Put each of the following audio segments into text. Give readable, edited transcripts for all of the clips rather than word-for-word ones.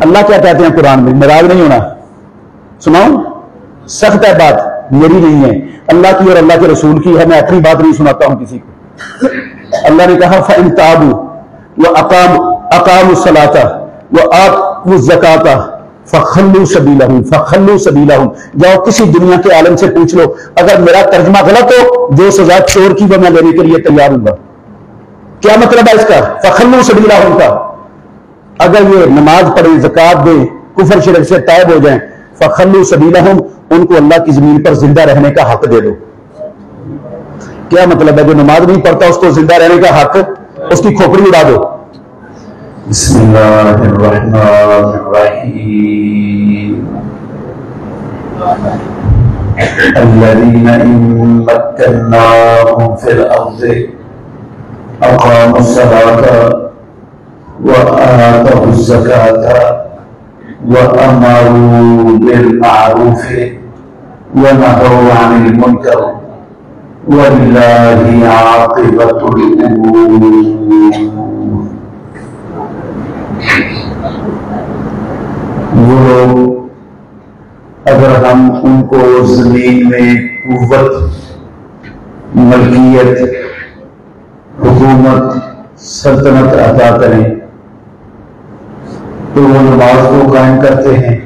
अल्लाह क्या कहते हैं कुरान में, नाराज नहीं होना, सुनाऊं? सख्त है बात, मेरी नहीं है, अल्लाह की और अल्लाह के रसूल की है, मैं अपनी बात नहीं सुनाता हूं किसी को। अल्लाह ने कहा फ़इन ताबू व अकामु सलाता व आतू ज़काता फ़खल्लू सबीलहुम। जाओ किसी दुनिया के आलम से पूछ लो, अगर मेरा तर्जमा गलत हो, जो सजा चोर की वो मैं लेने के लिए तैयार हूं। क्या मतलब है इसका? फ़खल्लू सबीलहुम का, अगर ये नमाज पढ़े, ज़कात दे, कुफर शिरक से तायब हो जाएं, फ़खल्लू सबीलहुम, उनको अल्लाह की जमीन पर जिंदा रहने का हक दे दो। क्या मतलब है? जो नमाज नहीं पढ़ता उसको जिंदा रहने का हक, उसकी खोपड़ी उड़ा दो। बिस्मिल्लाहिर्रहमानिर्रहीम। अल्लज़ीना इन मक्कन्नाहुम फिल अर्ज़ि अक़ामुस्सलाता व आतउज़्ज़काता व अमरू बिल मारूफ व नहौ अनिल मुनकर वलिल्लाहि आक़िबतुल उमूर। वो लोग, अगर हम उनको जमीन में कुव्वत, मलकियत, हुकूमत, सल्तनत अता करें, तो वो नमाज को कायम करते हैं,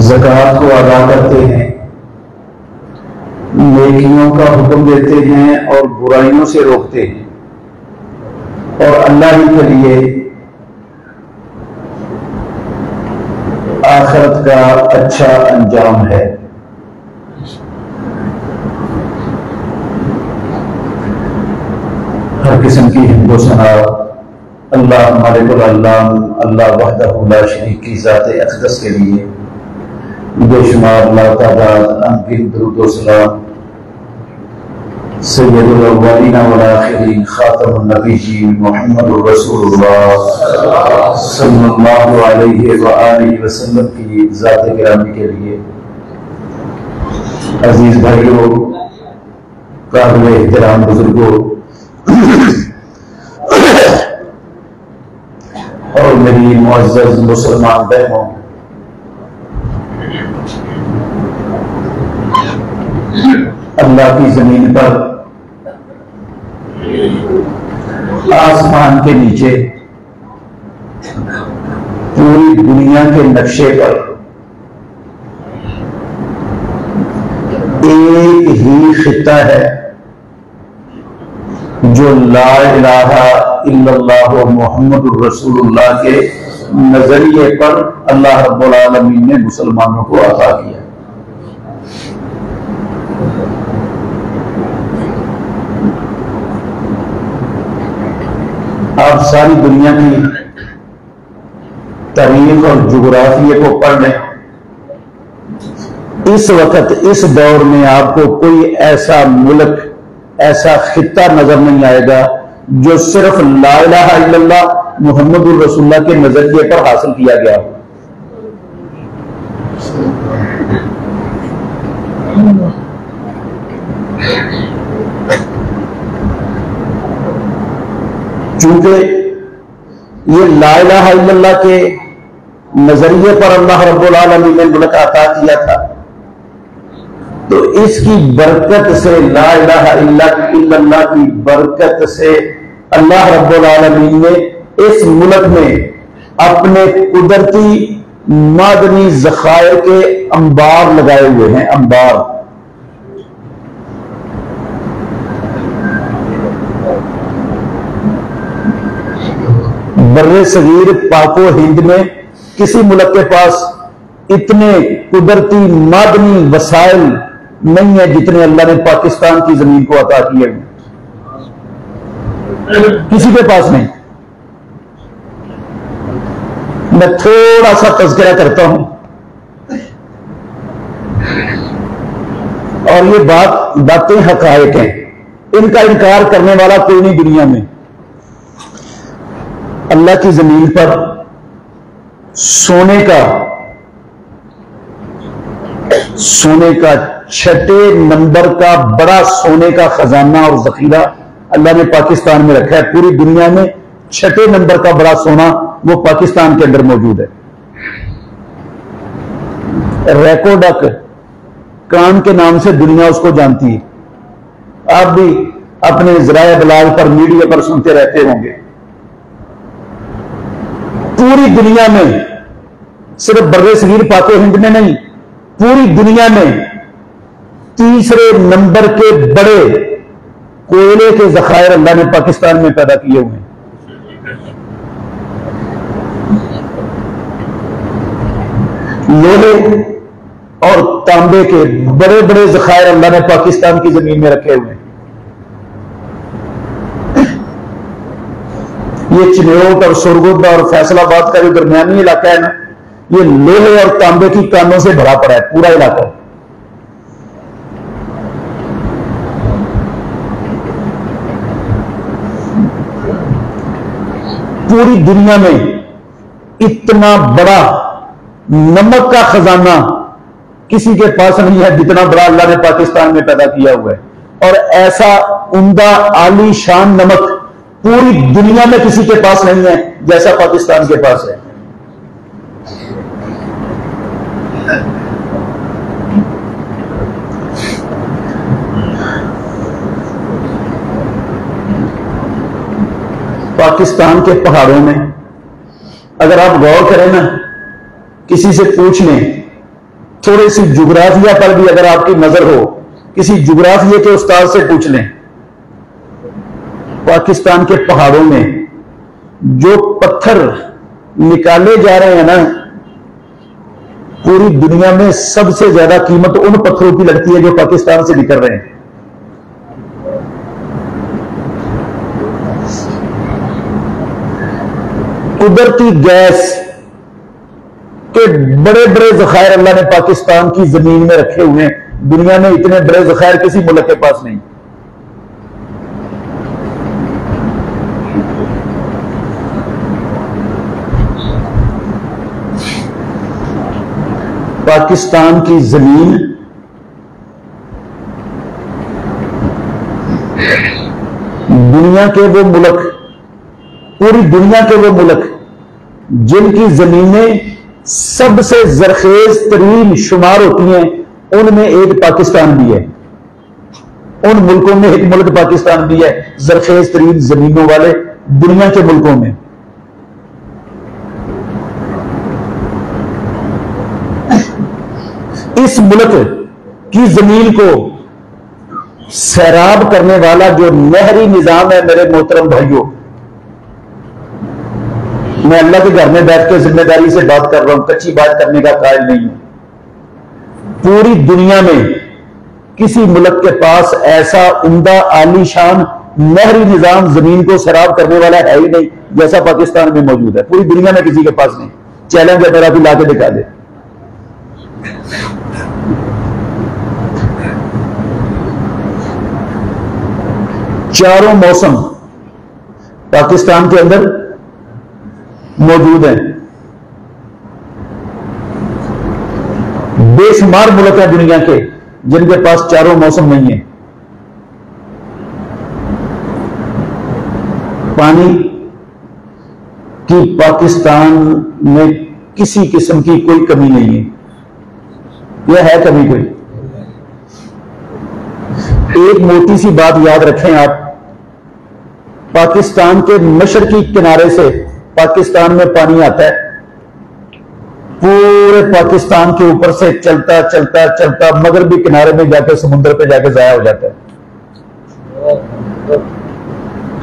ज़कात को अदा करते हैं, नेकियों का हुक्म देते हैं और बुराइयों से रोकते हैं, और अल्लाह ही के लिए आखिरत का अच्छा अंजाम है। हर किस्म की हिम्दो सना अल्लाह मालिकुल अल्लाम, अल्लाह वहदहु ला शरीक की ज़ात अक़दस के लिए बेशुमार लातादाद अनगिनत दुरूद व सलाम सय्यदुल अव्वलीन वल आखिरीन खातमुन नबिय्यीन मुहम्मदुर रसूलुल्लाह सल्लल्लाहु अलैहि व आलिहि वसल्लम की ज़ात गिरामी के लिए। अजीज भाइयों, काबिल एहतराम बुजुर्गों और मेरी मुअज़्ज़ज़ मुसलमान बहनों, अल्लाह की जमीन पर आसमान के नीचे पूरी दुनिया के नक्शे पर एक ही खित्ता है जो ला इलाहा इल्लल्लाह मुहम्मदुर रसूलुल्लाह के नजरिए पर अल्लाह रब्बुल आलमीन ने मुसलमानों को अता किया। आप सारी दुनिया की तारीख और जुगराफिये को पढ़ लें, इस वक्त इस दौर में आपको कोई ऐसा मुल्क, ऐसा खित्ता नजर नहीं आएगा जो सिर्फ ला इलाहा इल्लल्लाह मुहम्मदुर रसूलुल्लाह के नजरिए पर हासिल किया गया हो। चूंकि ये ला इलाहा इल्लल्लाह के नजरिए पर अल्लाह रब्बुल आलमीन ने मुल्क अता किया था, तो इसकी बरकत से, ला इलाहा इल्लल्लाह की बरकत से अल्लाह रब्बुल आलमीन ने इस मुल्क में अपने कुदरती मादनी ज़खायर के अंबार लगाए हुए हैं। अंबार, बर्रे सगीर पाको हिंद में किसी मुल्क के पास इतने कुदरती मादनी वसाइल नहीं है जितने अल्लाह ने पाकिस्तान की जमीन को अता किए, किसी के पास नहीं। मैं थोड़ा सा तज़किरा करता हूं, और ये बातें हकायक हैं, इनका इनकार करने वाला कोई नहीं दुनिया में। अल्लाह की जमीन पर सोने का छठे नंबर का बड़ा सोने का खजाना और जखीरा अल्लाह ने पाकिस्तान में रखा है। पूरी दुनिया में छठे नंबर का बड़ा सोना वो पाकिस्तान के अंदर मौजूद है। रेकोडक कान के नाम से दुनिया उसको जानती है। आप भी अपने ज़राए इबलाग पर, मीडिया पर सुनते रहते होंगे। पूरी दुनिया में, सिर्फ बर्रे सगीर पाक हिंद में नहीं, पूरी दुनिया में तीसरे नंबर के बड़े कोयले के ज़खायर अल्लाह ने पाकिस्तान में पैदा किए हुए हैं। लोहे और तांबे के बड़े बड़े ज़खायर अल्लाह ने पाकिस्तान की जमीन में रखे हुए हैं। ये चिन्होट और सुरगुदा और फैसलाबाद का जो दरमियानी इलाका है ना, ये लोहे और तांबे की कानों से भरा पड़ा है पूरा इलाका। पूरी दुनिया में इतना बड़ा नमक का खजाना किसी के पास नहीं है जितना बड़ा अल्लाह ने पाकिस्तान में पैदा किया हुआ है। और ऐसा उम्दा आली शान नमक पूरी दुनिया में किसी के पास नहीं है जैसा पाकिस्तान के पास है। पाकिस्तान के पहाड़ों में अगर आप गौर करें ना, किसी से पूछ लें, थोड़ी सी जुग्राफिया पर भी अगर आपकी नजर हो, किसी जुग्राफिया के उस्ताद से पूछ लें, पाकिस्तान के पहाड़ों में जो पत्थर निकाले जा रहे हैं ना, पूरी दुनिया में सबसे ज्यादा कीमत उन पत्थरों की लगती है जो पाकिस्तान से निकल रहे हैं। कुदरती गैस के बड़े बड़े ज़खायर अल्लाह ने पाकिस्तान की जमीन में रखे हुए हैं। दुनिया में इतने बड़े ज़खायर किसी मुल्क के पास नहीं। पाकिस्तान की जमीन दुनिया के वो मुल्क, पूरी दुनिया के वो मुल्क जिनकी जमीनें सबसे जरखेज तरीन शुमार होती हैं, उनमें एक पाकिस्तान भी है। उन मुल्कों में एक मुल्क पाकिस्तान भी है, जरखेज तरीन जमीनों वाले दुनिया के मुल्कों में। इस मुल्क की जमीन को सैराब करने वाला जो नहरी निजाम है, मेरे मोहतरम भाइयों, मैं अल्लाह के घर में बैठ के जिम्मेदारी से बात कर रहा हूं, कच्ची बात करने का कायल नहीं हूं। पूरी दुनिया में किसी मुल्क के पास ऐसा उम्दा आलीशान नहरी निजाम जमीन को सैराब करने वाला है ही नहीं जैसा पाकिस्तान में मौजूद है। पूरी दुनिया में किसी के पास नहीं। चैलेंज है मेरा, भी ला के दिखा दे। चारों मौसम पाकिस्तान के अंदर मौजूद है। बेशुमार मुल्क है दुनिया के जिनके पास चारों मौसम नहीं है। पानी की पाकिस्तान में किसी किस्म की कोई कमी नहीं है। यह है कमी कोई? एक मोटी सी बात याद रखें आप, पाकिस्तान के मशरकी किनारे से पाकिस्तान में पानी आता है, पूरे पाकिस्तान के ऊपर से चलता चलता चलता मगरबी किनारे में जाकर समुद्र पे जाकर जाया हो जाता है।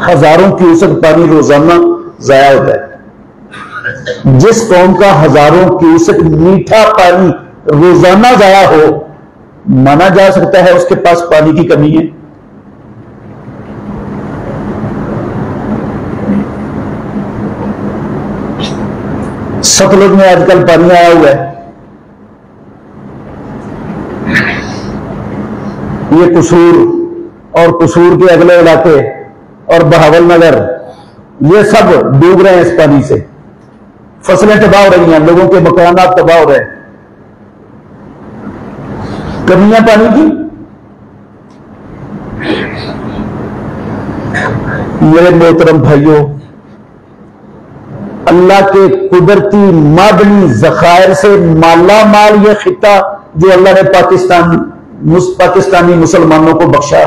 हजारों क्यूसेक पानी रोजाना जाया होता है। जिस कौम का हजारों क्यूसेक मीठा पानी रोजाना जाया हो, माना जा सकता है उसके पास पानी की कमी है। सतलुज में आजकल पानी आया हुआ है। ये कसूर और कसूर के अगले इलाके और बहावल नगर, ये सब डूब रहे हैं इस पानी से। फसलें तबाह हो रही हैं, लोगों के मकान तबाह हो रहे हैं। कमियां पानी की। मेरे मोहतरम भाइयों, अल्लाह के कुदरती मादनी जखायर से माला माल यह खिता जो अल्लाह ने पाकिस्तानी मुसलमानों को बख्शा,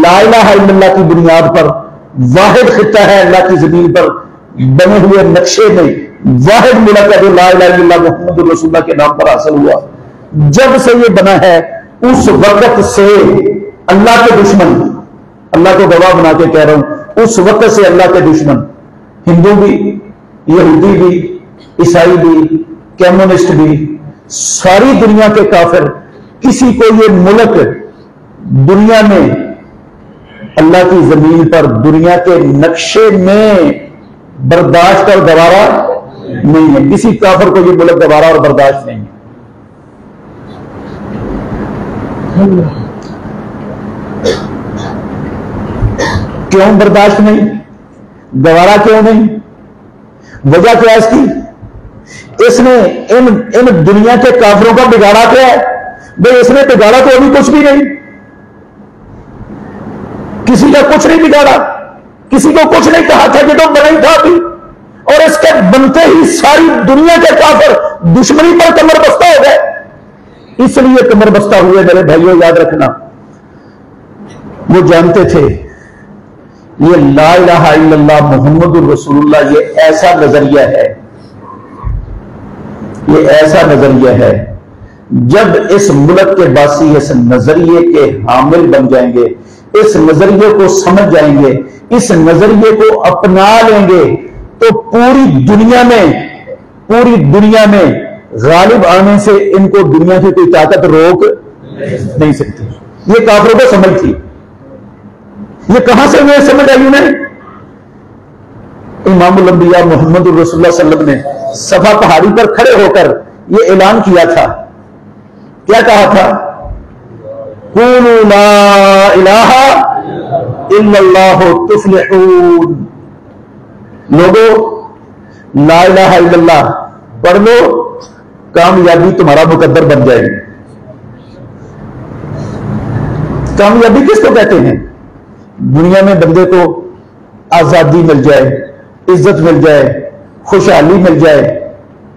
ला इलाहा इल्लल्लाह की बुनियाद पर वाहिद खिता है अल्लाह की जमीन पर बने हुए नक्शे में, वाहिद मुल्क है जो ला इलाहा इल्लल्लाह मुहम्मदुर रसूलुल्लाह के नाम पर हासिल हुआ। जब से ये बना है उस वक्त से अल्लाह के दुश्मन, अल्लाह को गवाह बना के कह रहा हूं, उस वक्त से अल्लाह के दुश्मन, हिंदू भी, यहूदी भी, ईसाई भी, कम्युनिस्ट भी, सारी दुनिया के काफिर, किसी को ये मुल्क दुनिया में अल्लाह की जमीन पर दुनिया के नक्शे में बर्दाश्त और गवारा नहीं है। किसी काफिर को ये मुल्क गवारा और बर्दाश्त नहीं है। क्यों बर्दाश्त नहीं, गवारा क्यों नहीं? वजह क्या है इसकी? इसने इन दुनिया के काफिरों का बिगाड़ा क्या है? भाई इसने बिगाड़ा तो अभी कुछ भी नहीं, किसी का कुछ नहीं बिगाड़ा, किसी को कुछ नहीं कहा था कि तो बना ही था अभी, और इसके बनते ही सारी दुनिया के काफिर दुश्मनी पर कमर बस्ता हो गए। इसलिए कमर बस्ता हुए मेरे भाइयों, याद रखना, वो जानते थे ये ला इलाहा इल्लल्लाह मुहम्मदुर रसूलुल्लाह ये ऐसा नजरिया है, ये ऐसा नजरिया है, जब इस मुल्क के बासी इस नजरिए के हामिल बन जाएंगे, इस नजरिए को समझ जाएंगे, इस नजरिए को अपना लेंगे, तो पूरी दुनिया में गालिब आने से इनको दुनिया की कोई ताकत रोक नहीं सकती। ये काफिरों को समझ थी। ये कहां से हमें समझ आई उन्हें? इमामुल अंबिया मुहम्मद रसूलुल्लाह सल्लल्लाहु अलैहि वसल्लम ने सफा पहाड़ी पर खड़े होकर यह ऐलान किया था। क्या कहा था? कुलू ला इलाहा इल्लल्लाह तुफ्लिहून। लोगो ला इलाहा इल्लल्लाह पढ़ लो, कामयाबी तुम्हारा मुकद्दर बन जाएगी। कामयाबी किसको कहते हैं? दुनिया में बंदे को आजादी मिल जाए, इज्जत मिल जाए, खुशहाली मिल जाए,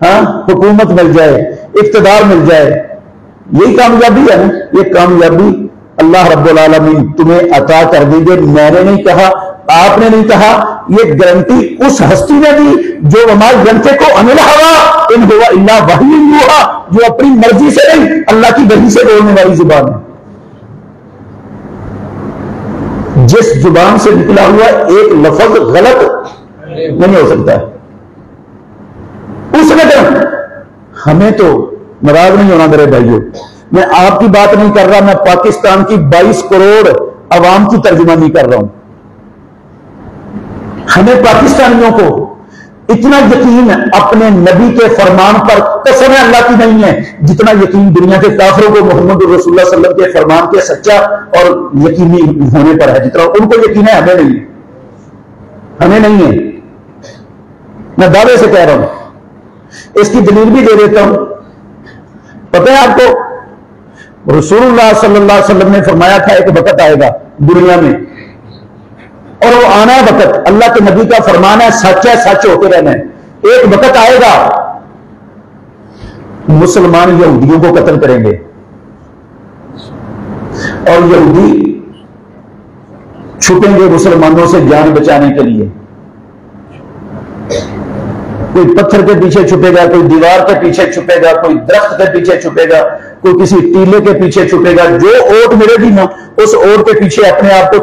हाँ, हुकूमत मिल जाए, इख्तिदार मिल जाए, यही कामयाबी है ना। ये कामयाबी अल्लाह रब्बुल आलमीन तुम्हें अता कर देंगे। मैंने नहीं कहा, आपने नहीं कहा, ये गारंटी उस हस्ती ने दी जो हमारे ग्रंथे को अनिल हवा इन हुआ इल्ला वही हुआ, जो अपनी मर्जी से नहीं अल्लाह की वही से बोलने वाली जुबान है। जिस जुबान से निकला हुआ एक लफ्ज गलत नहीं हो सकता है, उसने तो हमें तो नाराज नहीं होना मेरे भाइयों। मैं आपकी बात नहीं कर रहा, मैं पाकिस्तान की 22 करोड़ अवाम की तर्जुमानी कर रहा हूं। हमें पाकिस्तानियों को इतना यकीन अपने नबी के फरमान पर कसम अल्लाह की नहीं है जितना यकीन दुनिया के काफिरों को मोहम्मद रसूलुल्लाह सल्लल्लाहु अलैहि वसल्लम के फरमान के सच्चा और यकीनी होने पर है। जितना उनको यकीन है हमें नहीं है, हमें नहीं है। मैं दावे से कह रहा हूं, इसकी दलील भी दे देता हूं। पता है आपको, रसूलुल्लाह सल्लल्लाहु अलैहि वसल्लम ने फरमाया था एक वक्त आएगा दुनिया में, और वो आना है वक्त, अल्लाह के नबी का फरमान है, सच है, सच होते रहना है। एक वक्त आएगा मुसलमान यहूदियों को कत्ल करेंगे और यहूदी छुपेंगे मुसलमानों से जान बचाने के लिए। कोई पत्थर के पीछे छुपेगा, कोई दीवार के पीछे छुपेगा, कोई दरख्त के पीछे छुपेगा, कोई किसी टीले के पीछे छुपेगा। जो ओट मिलेगी ना उस ओट के पीछे अपने आप को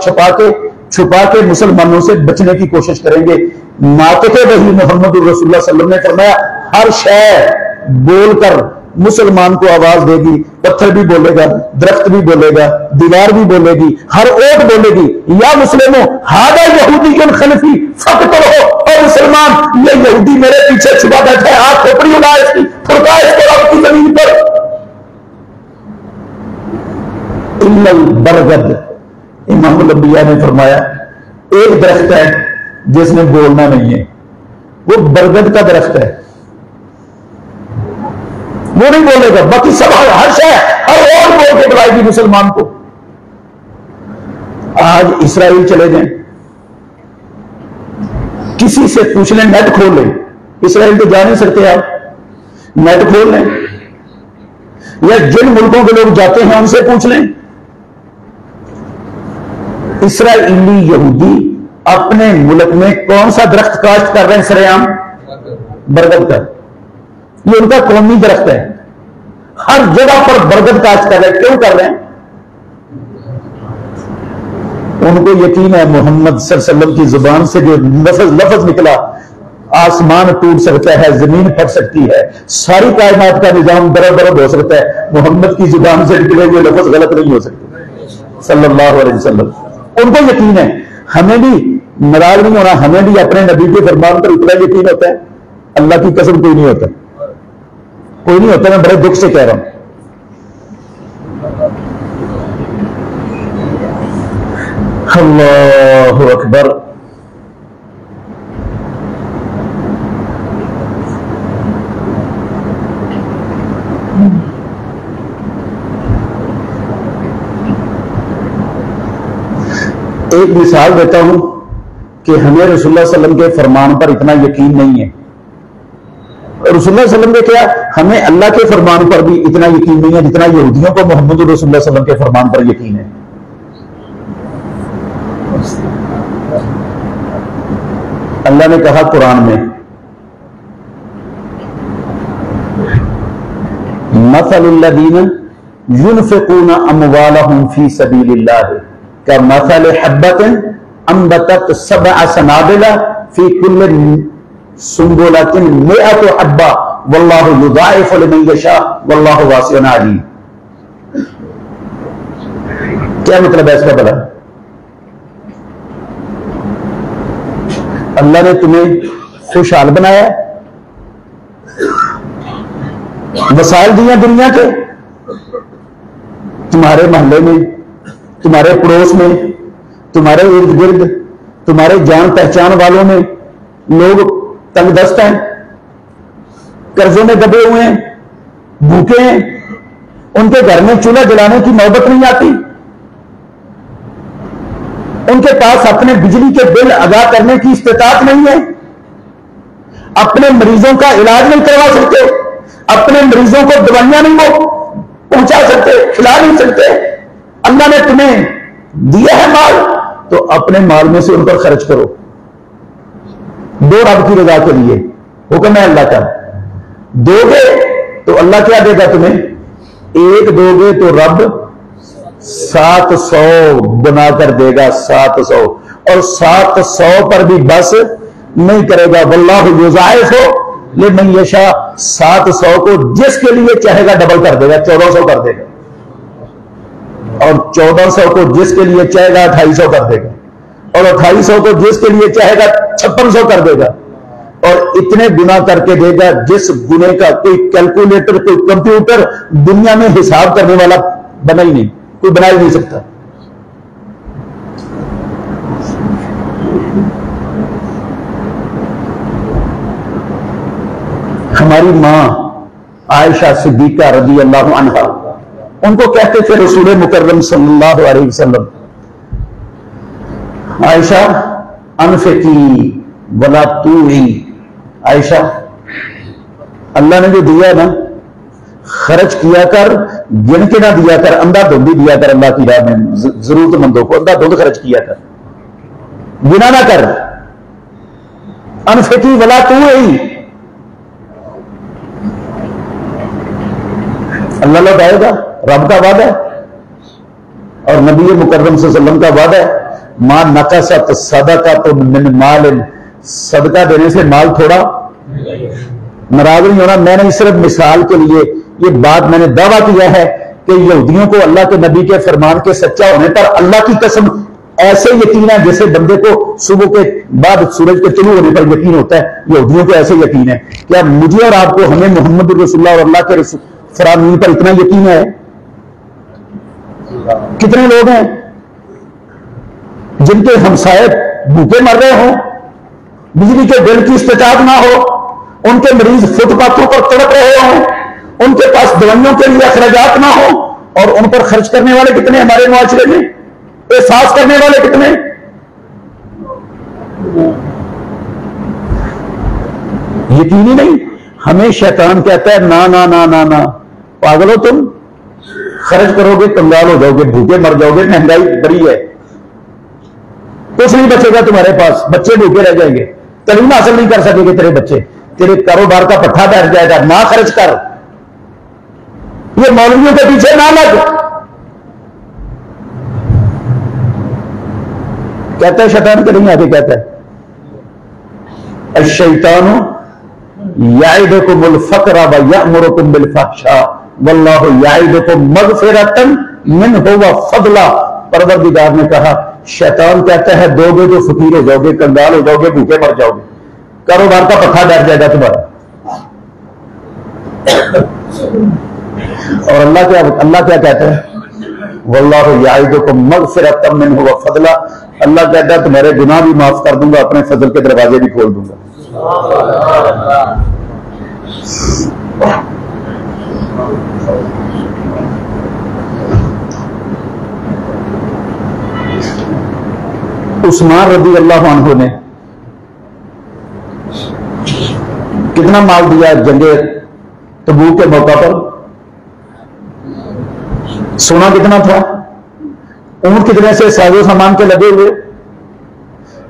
छुपा के मुसलमानों से बचने की कोशिश करेंगे। नातिक़े वही मोहम्मद रसूलुल्लाह सल्लल्लाहु अलैहि वसल्लम ने फरमाया, हर शय बोलकर मुसलमान को आवाज देगी। पत्थर भी बोलेगा, दरख्त भी बोलेगा, दीवार भी बोलेगी, हर ओट बोलेगी, या मुस्लिमों हादा यहूदी के खलफी फक़तलहू, और मुसलमान ये यहूदी मेरे पीछे छुपा बैठा है, हाथ खोपड़ी उड़ा इसकी, फुरका इसको रब की जमीन पर। इल्लल बरगद, इमाम अंबिया ने फरमाया एक दरख्त है जिसने बोलना नहीं है, वो बरगद का दरख्त है, वो नहीं बोलेगा। बाकी सब हर शय हर और बोल के बुलाएगी मुसलमान को। आज इस्राइल चले जाएं, किसी से पूछ लें, नेट खोल लें, इसराइल तो जा नहीं सकते, आप नेट खोल लें या जिन मुल्कों के लोग जाते हैं उनसे पूछ लें। इसराइली यहूदी अपने मुल्क में कौन सा दरख्त काश्त कर रहे हैं सरेआम? बरगद का। ये उनका कौमी दरख्त है, हर जगह पर बरगद काश्त कर रहे हैं। क्यों कर रहे हैं? उनको यकीन है मोहम्मद सल्लल्लाहु अलैहि वसल्लम की जुबान से जो लफ्ज निकला, आसमान टूट सकता है, जमीन फट सकती है, सारी कायनात का निजाम दरअ हो सकता है, मोहम्मद की जुबान से निकले हुए लफ्ज गलत नहीं हो सकते सल्लल्लाहु अलैहि वसल्लम। उनको यकीन है। हमें भी नाराज नहीं होना, हमें भी अपने नबी के फरमान पर इतना यकीन होता है। अल्लाह की कसम कोई नहीं होता, कोई नहीं होता। मैं बड़े दुख से कह रहा हूं। अल्लाहु अकबर। एक मिसाल देता हूं कि हमें रसूलुल्लाह सल्लल्लाहु अलैहि वसल्लम के फरमान पर इतना यकीन नहीं है। रसूलुल्लाह सल्लल्लाहु अलैहि वसल्लम के क्या, हमें अल्लाह के फरमान पर भी इतना यकीन नहीं है जितना यहूदियों को मोहम्मद रसूलुल्लाह सल्लल्लाहु अलैहि वसल्लम के फरमान पर यकीन है। अल्लाह ने कहा कुरान में, मसलुल्लज़ीना युनफ़िक़ूना अम्वालहुम फ़ी सबीलिल्लाह कमसल हब्बतिन अंबतत सबअ सनाबिला फ़ी कुल्लि सुंबुलतिन मिअतु हब्बा वल्लाहु युज़ाइफ़ु लिमन यशा वल्लाहु वासिउन अलीम। क्या मतलब है इसका? बड़ा अल्लाह ने तुम्हें खुशहाल बनाया, वसाइल दिया दुनिया के, तुम्हारे मोहल्ले में, तुम्हारे पड़ोस में, तुम्हारे इर्द गिर्द, तुम्हारे जान पहचान वालों में लोग तंगदस्त हैं, कर्जों में दबे हुए हैं, भूखे हैं, उनके घर में चूल्हा जलाने की नौबत नहीं आती, उनके पास अपने बिजली के बिल अदा करने की इस्तेताअत नहीं है, अपने मरीजों का इलाज नहीं करवा सकते, अपने मरीजों को दवाइयां नहीं वो पहुंचा सकते, खिला नहीं सकते। अल्लाह ने तुम्हें दिया है माल, तो अपने माल में से उन पर खर्च करो, दो रब की रजा के लिए। हुक्म है अल्लाह का। दोगे तो अल्लाह क्या देगा तुम्हें? एक दोगे तो रब 700 बनाकर देगा, 700, और 700 पर भी बस नहीं करेगा। वल्लाहु युज़ाइफ़ु लिमन यशा, 700 को जिसके लिए चाहेगा डबल कर देगा, 1400 कर देगा, और 1400 को जिसके लिए चाहेगा 2800 कर देगा, और 2800 को जिसके लिए चाहेगा 5600 कर देगा, और इतने गुना करके देगा जिस गुने का कोई कैलकुलेटर, कोई कंप्यूटर दुनिया में हिसाब करने वाला बना ही नहीं, कोई बना ही नहीं सकता। हमारी मां आयशा सिद्दीका रज़ी अल्लाहु अन्हा, उनको कहते थे रसूल मुकर्रम सल्लल्लाहु अलैहि वसल्लम, आयशा अनफिकी वला तूई। आयशा, अल्लाह ने जो दिया ना, खर्च किया कर, गिन के ना दिया कर, अंधाधुंध दिया कर, अल्लाह की राह में जरूरतमंदों को अंधाधुंध खर्च किया कर, गिना ना कर। अनफिकी वला तूई, अल्लाह लौटाएगा, रब का वादा है और नबी मुकर्रम सल्लल्लाहु अलैहि वसल्लम का वादा है। मां नकसत सदक़तुन मिन मालिन, सदका देने से माल थोड़ा। नाराज नहीं होना, मैंने सिर्फ मिसाल के लिए ये बात मैंने दावा किया है कि यहूदियों को अल्लाह के नबी के फरमान के सच्चा होने पर अल्लाह की कसम ऐसे यकीन है जैसे बंदे को सुबह के बाद सूरज के तुलू होने पर यकीन होता है, यहूदियों को ऐसे यकीन है। क्या मुझे और आपको, हमें मोहम्मद रसूलुल्लाह और अल्लाह के फरमान पर इतना यकीन है? कितने लोग हैं जिनके हमसाए भूखे मर रहे हो, बिजली के बिल की इस्तेताअत ना हो, उनके मरीज फुटपाथों पर तड़प रहे हो, उनके पास दवाइयों के लिए अखराजात ना हो, और उन पर खर्च करने वाले कितने हमारे मुआशरे में, एहसास करने वाले कितने। यकीन ही नहीं। हमें शैतान कहता है ना ना ना ना ना, पागल हो तुम, खर्च करोगे कंगाल हो जाओगे, भूखे मर जाओगे, महंगाई बड़ी है, कुछ नहीं बचेगा तुम्हारे पास, बच्चे भूखे रह जाएंगे, तालीम हासिल नहीं कर सकेंगे तेरे बच्चे, तेरे कारोबार का पट्टा बैठ जाएगा, ना खर्च कर, ये मौलवियों के पीछे ना लग। कहता है शैतान के नहीं आगे कहता है अश-शैतानु याइदुकुमुल फ़क्र व यअमुरुकुम बिल फ़हशा वल्लाहु याइदुकुम मग़फ़िरतन मिन्हु व फ़ज़ला। परवरदिगार ने कहा, शैतान कहता है दोगे तो फकीर हो जाओगे, कंगाल हो जाओगे, भूखे मर जाओगे, कारोबार का पट्टा बैठ जाएगा तुम्हारा। और अल्लाह क्या कहता है, वल्लाहु याइदुकुम मग़फ़िरतन मिन्हु व फ़ज़ला। अल्लाह कहता है तुम्हारे गुनाह भी माफ कर दूंगा, अपने फजल के दरवाजे भी खोल दूंगा। उस्मान रज़ी अल्लाह अन्हु ने कितना माल दिया जंगे तबूक के मौका पर? सोना कितना था, ऊंट कितने से साजो सामान के लगे हुए,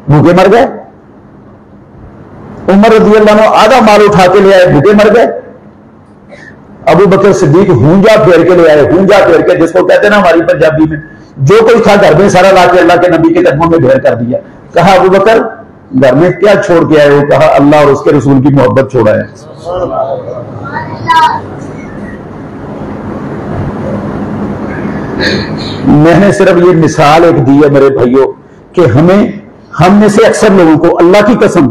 भूखे मर गए। उमर रज़ी अल्लाह अन्हु आधा माल उठा के ले आए, भूखे मर गए। अबू बकर सिद्दीक हूंजा फेर के ले आए, हूंजा फेर के, जिसको कहते हैं ना हमारी पंजाबी में, जो कोई था घर में सारा लाके अल्लाह के नबी के कदमों में ढेर कर दिया। कहा अबू बकर घर में क्या छोड़ के आए हो? कहा अल्लाह और उसके रसूल की मोहब्बत छोड़ा है। मैंने सिर्फ ये मिसाल एक दी है मेरे भाइयों कि हम में से अक्सर लोगों को, अल्लाह की कसम,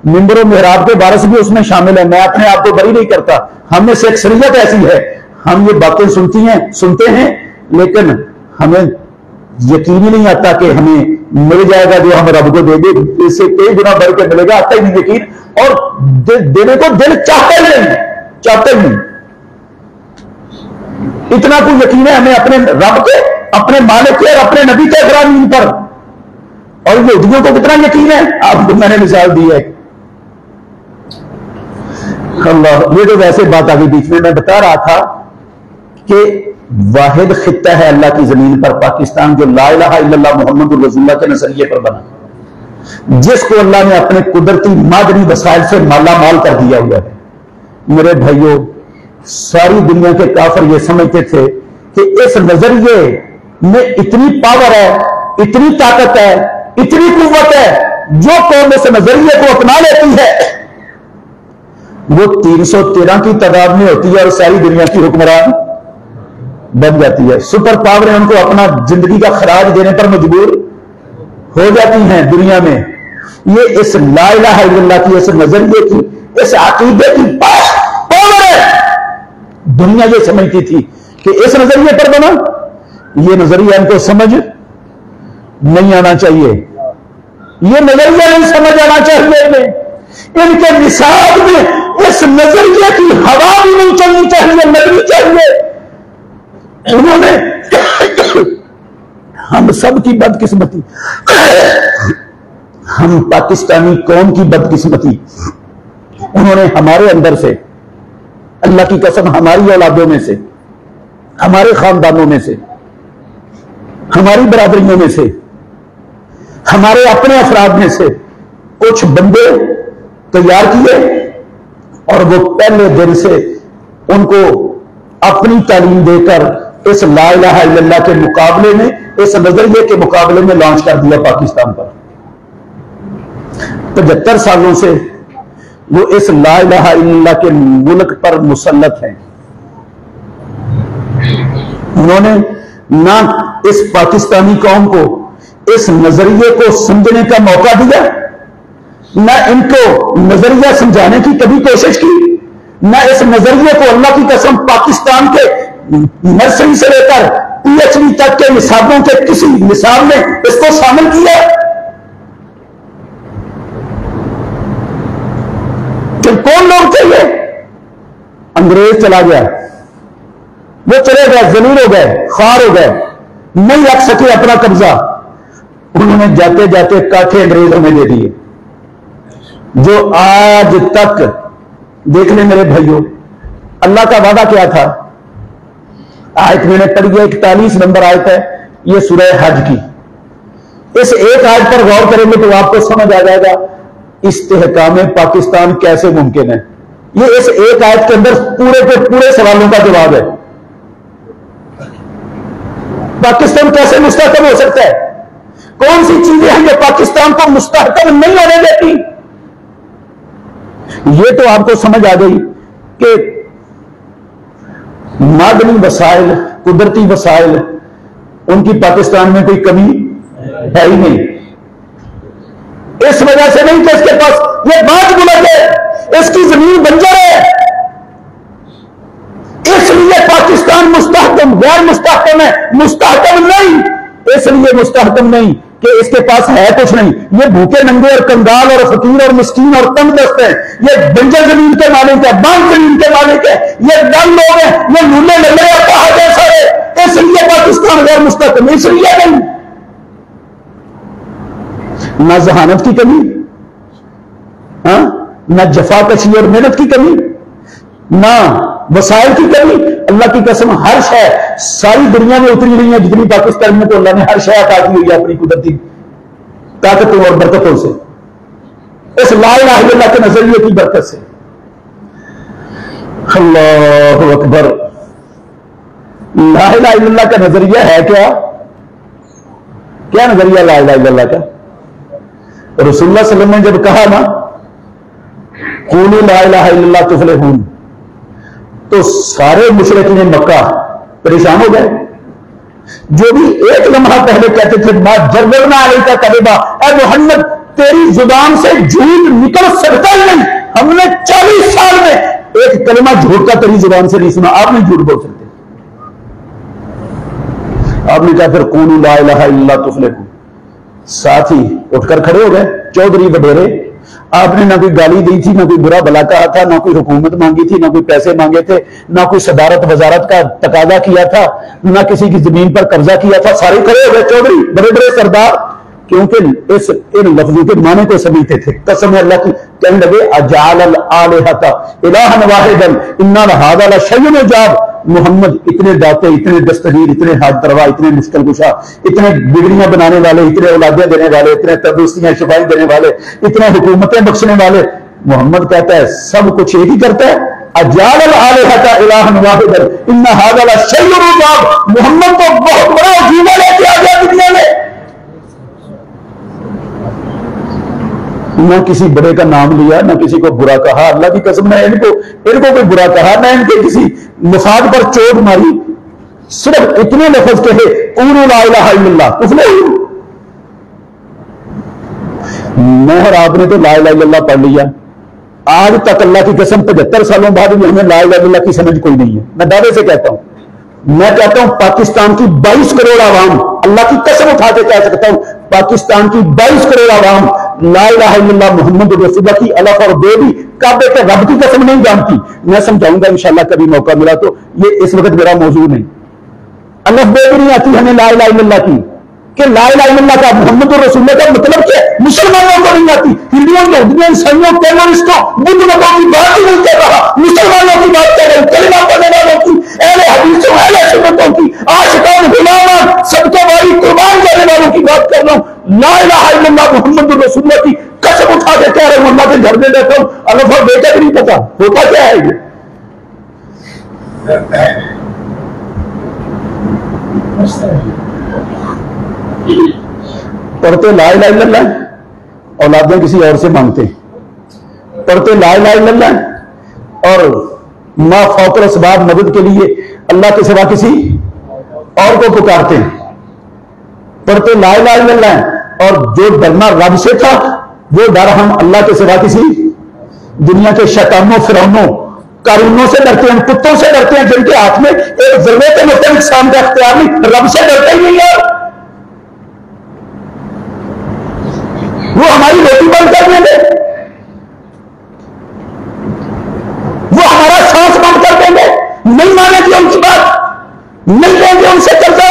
मिंबर और मेहराब के वारिस भी उसमें शामिल है, मैं अपने आप को बरी नहीं करता, हम में से अक्सरियत ऐसी है, हम ये बातें सुनते हैं लेकिन हमें यकीन ही नहीं आता कि हमें मिल जाएगा जो हम रब को दे दे, इससे कई गुना बढ़ के मिलेगा, आता ही नहीं यकीन, और देने को दिल चाहता ही नहीं। इतना कोई यकीन है हमें अपने रब के, अपने मालिक के और अपने नबी के इकराम पर। और यहूदियों को कितना यकीन है, आपको मैंने मिसाल दी है। अल्लाह, ये तो वैसे बात आ गई बीच में, मैं बता रहा था कि वाहिद खित्ता है अल्लाह की जमीन पर पाकिस्तान, जो ला इलाहा इल्लल्लाह मुहम्मदुर रसूलुल्लाह के नजरिए पर बना, जिसको अल्लाह ने अपने कुदरती मादनी वसाइल से माला माल कर दिया हुआ है। मेरे भाइयों, सारी दुनिया के काफिर ये समझते थे कि इस नजरिए में इतनी पावर है, इतनी ताकत है, इतनी कुव्वत है, जो कौम इस नजरिए को अपना लेती है वो 313 की तादाद में होती है और सारी दुनिया की हुक्मरान बन जाती है। सुपर पावरें उनको अपना जिंदगी का खराज देने पर मजबूर हो जाती हैं दुनिया में। ये इस ला इलाहा इल्लल्लाह की, इस नजरिए की, इस अकीदे की पावर है। दुनिया ये समझती थी कि इस नजरिए पर बना, ये नजरिया इनको समझ नहीं आना चाहिए, ये नजरिया नहीं समझ आना चाहिए इन्हें, इनके निसाब में इस नजरिए की हवा भी नहीं चलनी चाहिए, लगनी चाहिए। उन्होंने हम सब की बदकिस्मती, हम पाकिस्तानी कौम की बदकिस्मती, उन्होंने हमारे अंदर से, अल्लाह की कसम, हमारी औलादों में से, हमारे खानदानों में से, हमारी बरादरियों में से, हमारे अपने अफराद में से कुछ बंदे तैयार किए और वो पहले दिन से उनको अपनी तालीम देकर इस ला इलाहा इल्लल्लाह के मुकाबले में, इस नजरिए के मुकाबले में लॉन्च कर दिया पाकिस्तान पर। 75 सालों से वो इस ला इलाहा इल्लल्लाह के मुल्क पर मुसल्लत हैं। उन्होंने ना इस पाकिस्तानी कौम को इस नजरिए को समझने का मौका दिया, ना इनको नजरिया समझाने की कभी कोशिश की, ना इस नजरिए को अल्लाह की कसम पाकिस्तान के नर्सरी से लेकर पीएचडी तक के निसाबों के किसी निसाब में इसको शामिल किया। कि कौन लोग थे ये? अंग्रेज चला गया, वो चले गए, जलील हो गए, खार हो गए, नहीं रख सके अपना कब्जा, उन्होंने जाते जाते काठे अंग्रेजों में दे दिए, जो आज तक देख ले मेरे भाइयों, अल्लाह का वादा क्या था? आयत मैंने पढ़ी है, 41 नंबर आयत है, ये सूरह हज की। इस एक आयत पर गौर करेंगे तो आपको समझ आ जाएगा इस्तेहकाम पाकिस्तान कैसे मुमकिन है। ये इस एक आयत के अंदर पूरे के पूरे सवालों का जवाब है। पाकिस्तान कैसे मुस्तहकम हो सकता है? कौन सी चीजें हैं जो पाकिस्तान को मुस्तहकम नहीं होने देती? ये तो आपको समझ आ गई कि मादनी वसाइल, कुदरती वसाइल, उनकी पाकिस्तान में कोई कमी है ही नहीं। इस वजह से नहीं कि इसके पास ये बात बुलंद है, इसकी जमीन बंजर है, इसलिए पाकिस्तान मुस्तहकम गैर मुस्तहकम है। मुस्तहकम नहीं, इसलिए मुस्तहकम नहीं कि इसके पास है कुछ नहीं। ये भूखे नंगे और कंगाल और फकीर और मिस्कीन और तंगदस्त है। ये बंजर जमीन के मालिक है, बांग जमीन के मालिक है, ये डल लोग हैं, ये लूले लल्ले और कहा जैसा है। इसलिए पाकिस्तान गैर मुस्तहकम, इसलिए नहीं। ना जहानत की कमी, ना जफाकशी और मेहनत की कमी, ना वसाइल की कमी। अल्लाह की कसम हर शय सारी दुनिया में उतरी हुई है जितनी पाकिस्तान में, तो अल्लाह ने हर शय अता की हुई है अपनी कुदरती ताकतों और बरकतों से, इस ला इलाहा इल्लल्लाह के नजरिए की बरकत से। अल्लाहु अकबर। ला इलाहा इल्लल्लाह का नजरिया है क्या? क्या नजरिया ला इलाहा इल्लल्लाह का? रसूलुल्लाह सल्लल्लाहु अलैहि वसल्लम ने जब कहा ना क़ूलू ला इलाहा इल्लल्लाह तुफ़्लिहून, तो सारे मुशरिकीन मक्का परेशान हो गए। जो भी एक लम्हा पहले कहते थे मा जर्रबना अलैका कज़िबा, ऐ मोहम्मद तेरी जुबान से झूठ निकल सकता ही नहीं, हमने 40 साल में एक कलमा झूठ का तेरी जुबान से नहीं सुना, आप नहीं झूठ बोल सकते। आपने कहा फिर क़ूलू ला इलाहा इल्लल्लाह तुफ़्लिहून, साथ ही उठकर खड़े हो गए चौधरी वडेरे। आपने ना कोई गाली दी थी, ना कोई बुरा भला कहा था, ना कोई हुकूमत मांगी थी, ना कोई पैसे मांगे थे, ना कोई सदारत वजारत का तकाजा किया था, ना किसी की जमीन पर कब्जा किया था। सारे खड़े हो गए चौधरी, बड़े बड़े सरदार, क्योंकि इन लफ्जों के माने को समझते थे। कसम अल्लाह की, कहने लगे अजाल आलिहता इलाहन वाहिदन इन्ना लहाज़ा लशय्युन उजाब। मोहम्मद इतने दाते, इतने दस्तगीर, इतने हाथ दरवा, इतने मुश्किल कुशा, इतने बिगड़ियां बनाने वाले, इतने औलादें देने वाले, इतने तंदुरुस्तियां शिफाएं देने वाले, इतने हुकूमतें बख्शने वाले, मोहम्मद कहता है सब कुछ एक ही करता है। अजाल आलिहता इलाहन वाहिदन इन्ना हाज़ा लशय्युन उजाब। मोहम्मद तो बहुत बड़ा अजीबा लेके आ गया दुनिया में। ना किसी बड़े का नाम लिया, ना किसी को बुरा कहा। अल्लाह की कसम, ना इनको कोई बुरा कहा, ना इनके किसी मफाद पर चोट मारी। सिर्फ इतने लफ्ज कहे क़ूलू ला इलाहा इल्लल्लाह तुफ़्लिहून। मोहर आपने तो ला इलाहा इल्लल्लाह पढ़ लिया, आज तक अल्लाह की कसम 75 सालों बाद भी हमें ला इलाहा इल्लल्लाह की समझ कोई नहीं है। मैं दावे से कहता हूं, मैं कहता हूं पाकिस्तान की 22 करोड़ आवाम, अल्लाह की कसम उठा के कह सकता हूं, पाकिस्तान की 22 करोड़ आवाम ला इलाहा इल्लल्लाह मुहम्मद रसूलुल्लाह की अलफ और बे भी काबे के रब की कसम नहीं जानती। मैं समझाऊंगा इंशाल्लाह, कभी मौका मिला तो। ये इस वक्त मेरा मौजूद नहीं, अलफ बे भी नहीं आती हमें ला इलाहा इल्लल्लाह की, कि ला इलाहा इल्लल्लाह का मुहम्मद रसूलुल्लाह का मतलब क्या? मुसलमानों को नहीं आती, हिंदुओं, यहूदियों, ईसाइयों, टेररिस्टों, बुद्धिमतों की बात ही नहीं कर रहा, मुसलमानों की बात कर रहे हैं, कलिमा पढ़ने वालों की, अहले हदीसों, अहले सुन्नतों की, आशिकान गुलामान, सबके वाली कुर्बान जाने वालों की बात कर रहा हूं। ला इलाहा इल्लल्लाह मुहम्मद रसूलुल्लाह की कसम उठा के कह रहा हूं, अल्लाह के घर में बैठा हूं, अलफ और बे का भी नहीं पता होता क्या है ये। पढ़ते ला इलाहा इल्लल्लाह, औलादें किसी और से मांगते, पढ़ते ला इलाहा इल्लल्लाह और मा फौकल असबाब मदद के लिए अल्लाह के सिवा किसी और को पुकारते हैं। पढ़ते ला इलाहा इल्लल्लाह और जो डरना रब से था वो डर हम अल्लाह के सिवा किसी दुनिया के शैतानों, फिरौनों, कारूनों से डरते हैं, कुत्तों से डरते हैं जिनके हाथ में एक जरूरत के मुताबिक शाम का इख्तियार नहीं। रब से डरते ही नहीं यार, वो हमारी रोटी बंद कर देंगे, वो हमारा सांस बंद कर देंगे, नहीं मानेंगे उनकी बात, नहीं लेंगे उनसे कर्जा,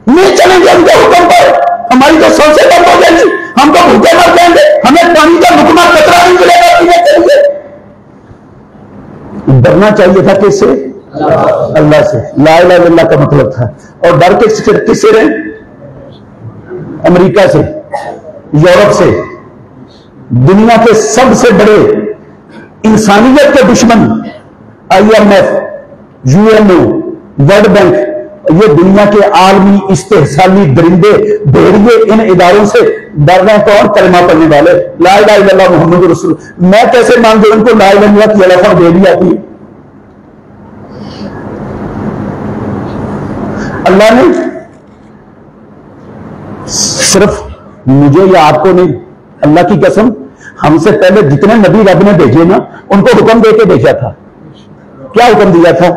नहीं चलेंगे उनके हुक्म पर, हमारी तो सांसें बंद हो जाएंगी, हम तो भूखे मर जाएंगे, हमें पानी का लुकमा कतरा नहीं मिलेगा पीने के लिए। डरना चाहिए था किससे? अल्लाह से। ला इलाहा इल्लल्लाह का मतलब था। और डर किससे रहे? अमेरिका से, यूरोप से, दुनिया के सबसे बड़े इंसानियत के दुश्मन IMF, UNO, वर्ल्ड बैंक, ये दुनिया के आलमी इस्तेहसाली दरिंदे भेड़िए इन इदारों से डर रहे। कौन? कलमा पढ़ने वाले, ला इलाहा इल्लल्लाह मुहम्मद रसूल। मैं कैसे मान दू इनको ला इलाहा इल्लल्लाह की लफ्ज़ दे दी आती है? अल्लाह ने सिर्फ मुझे या आपको नहीं, अल्लाह की कसम, हमसे पहले जितने नबी रब ने भेजे ना, उनको हुक्म देके भेजा था। क्या हुक्म दिया था?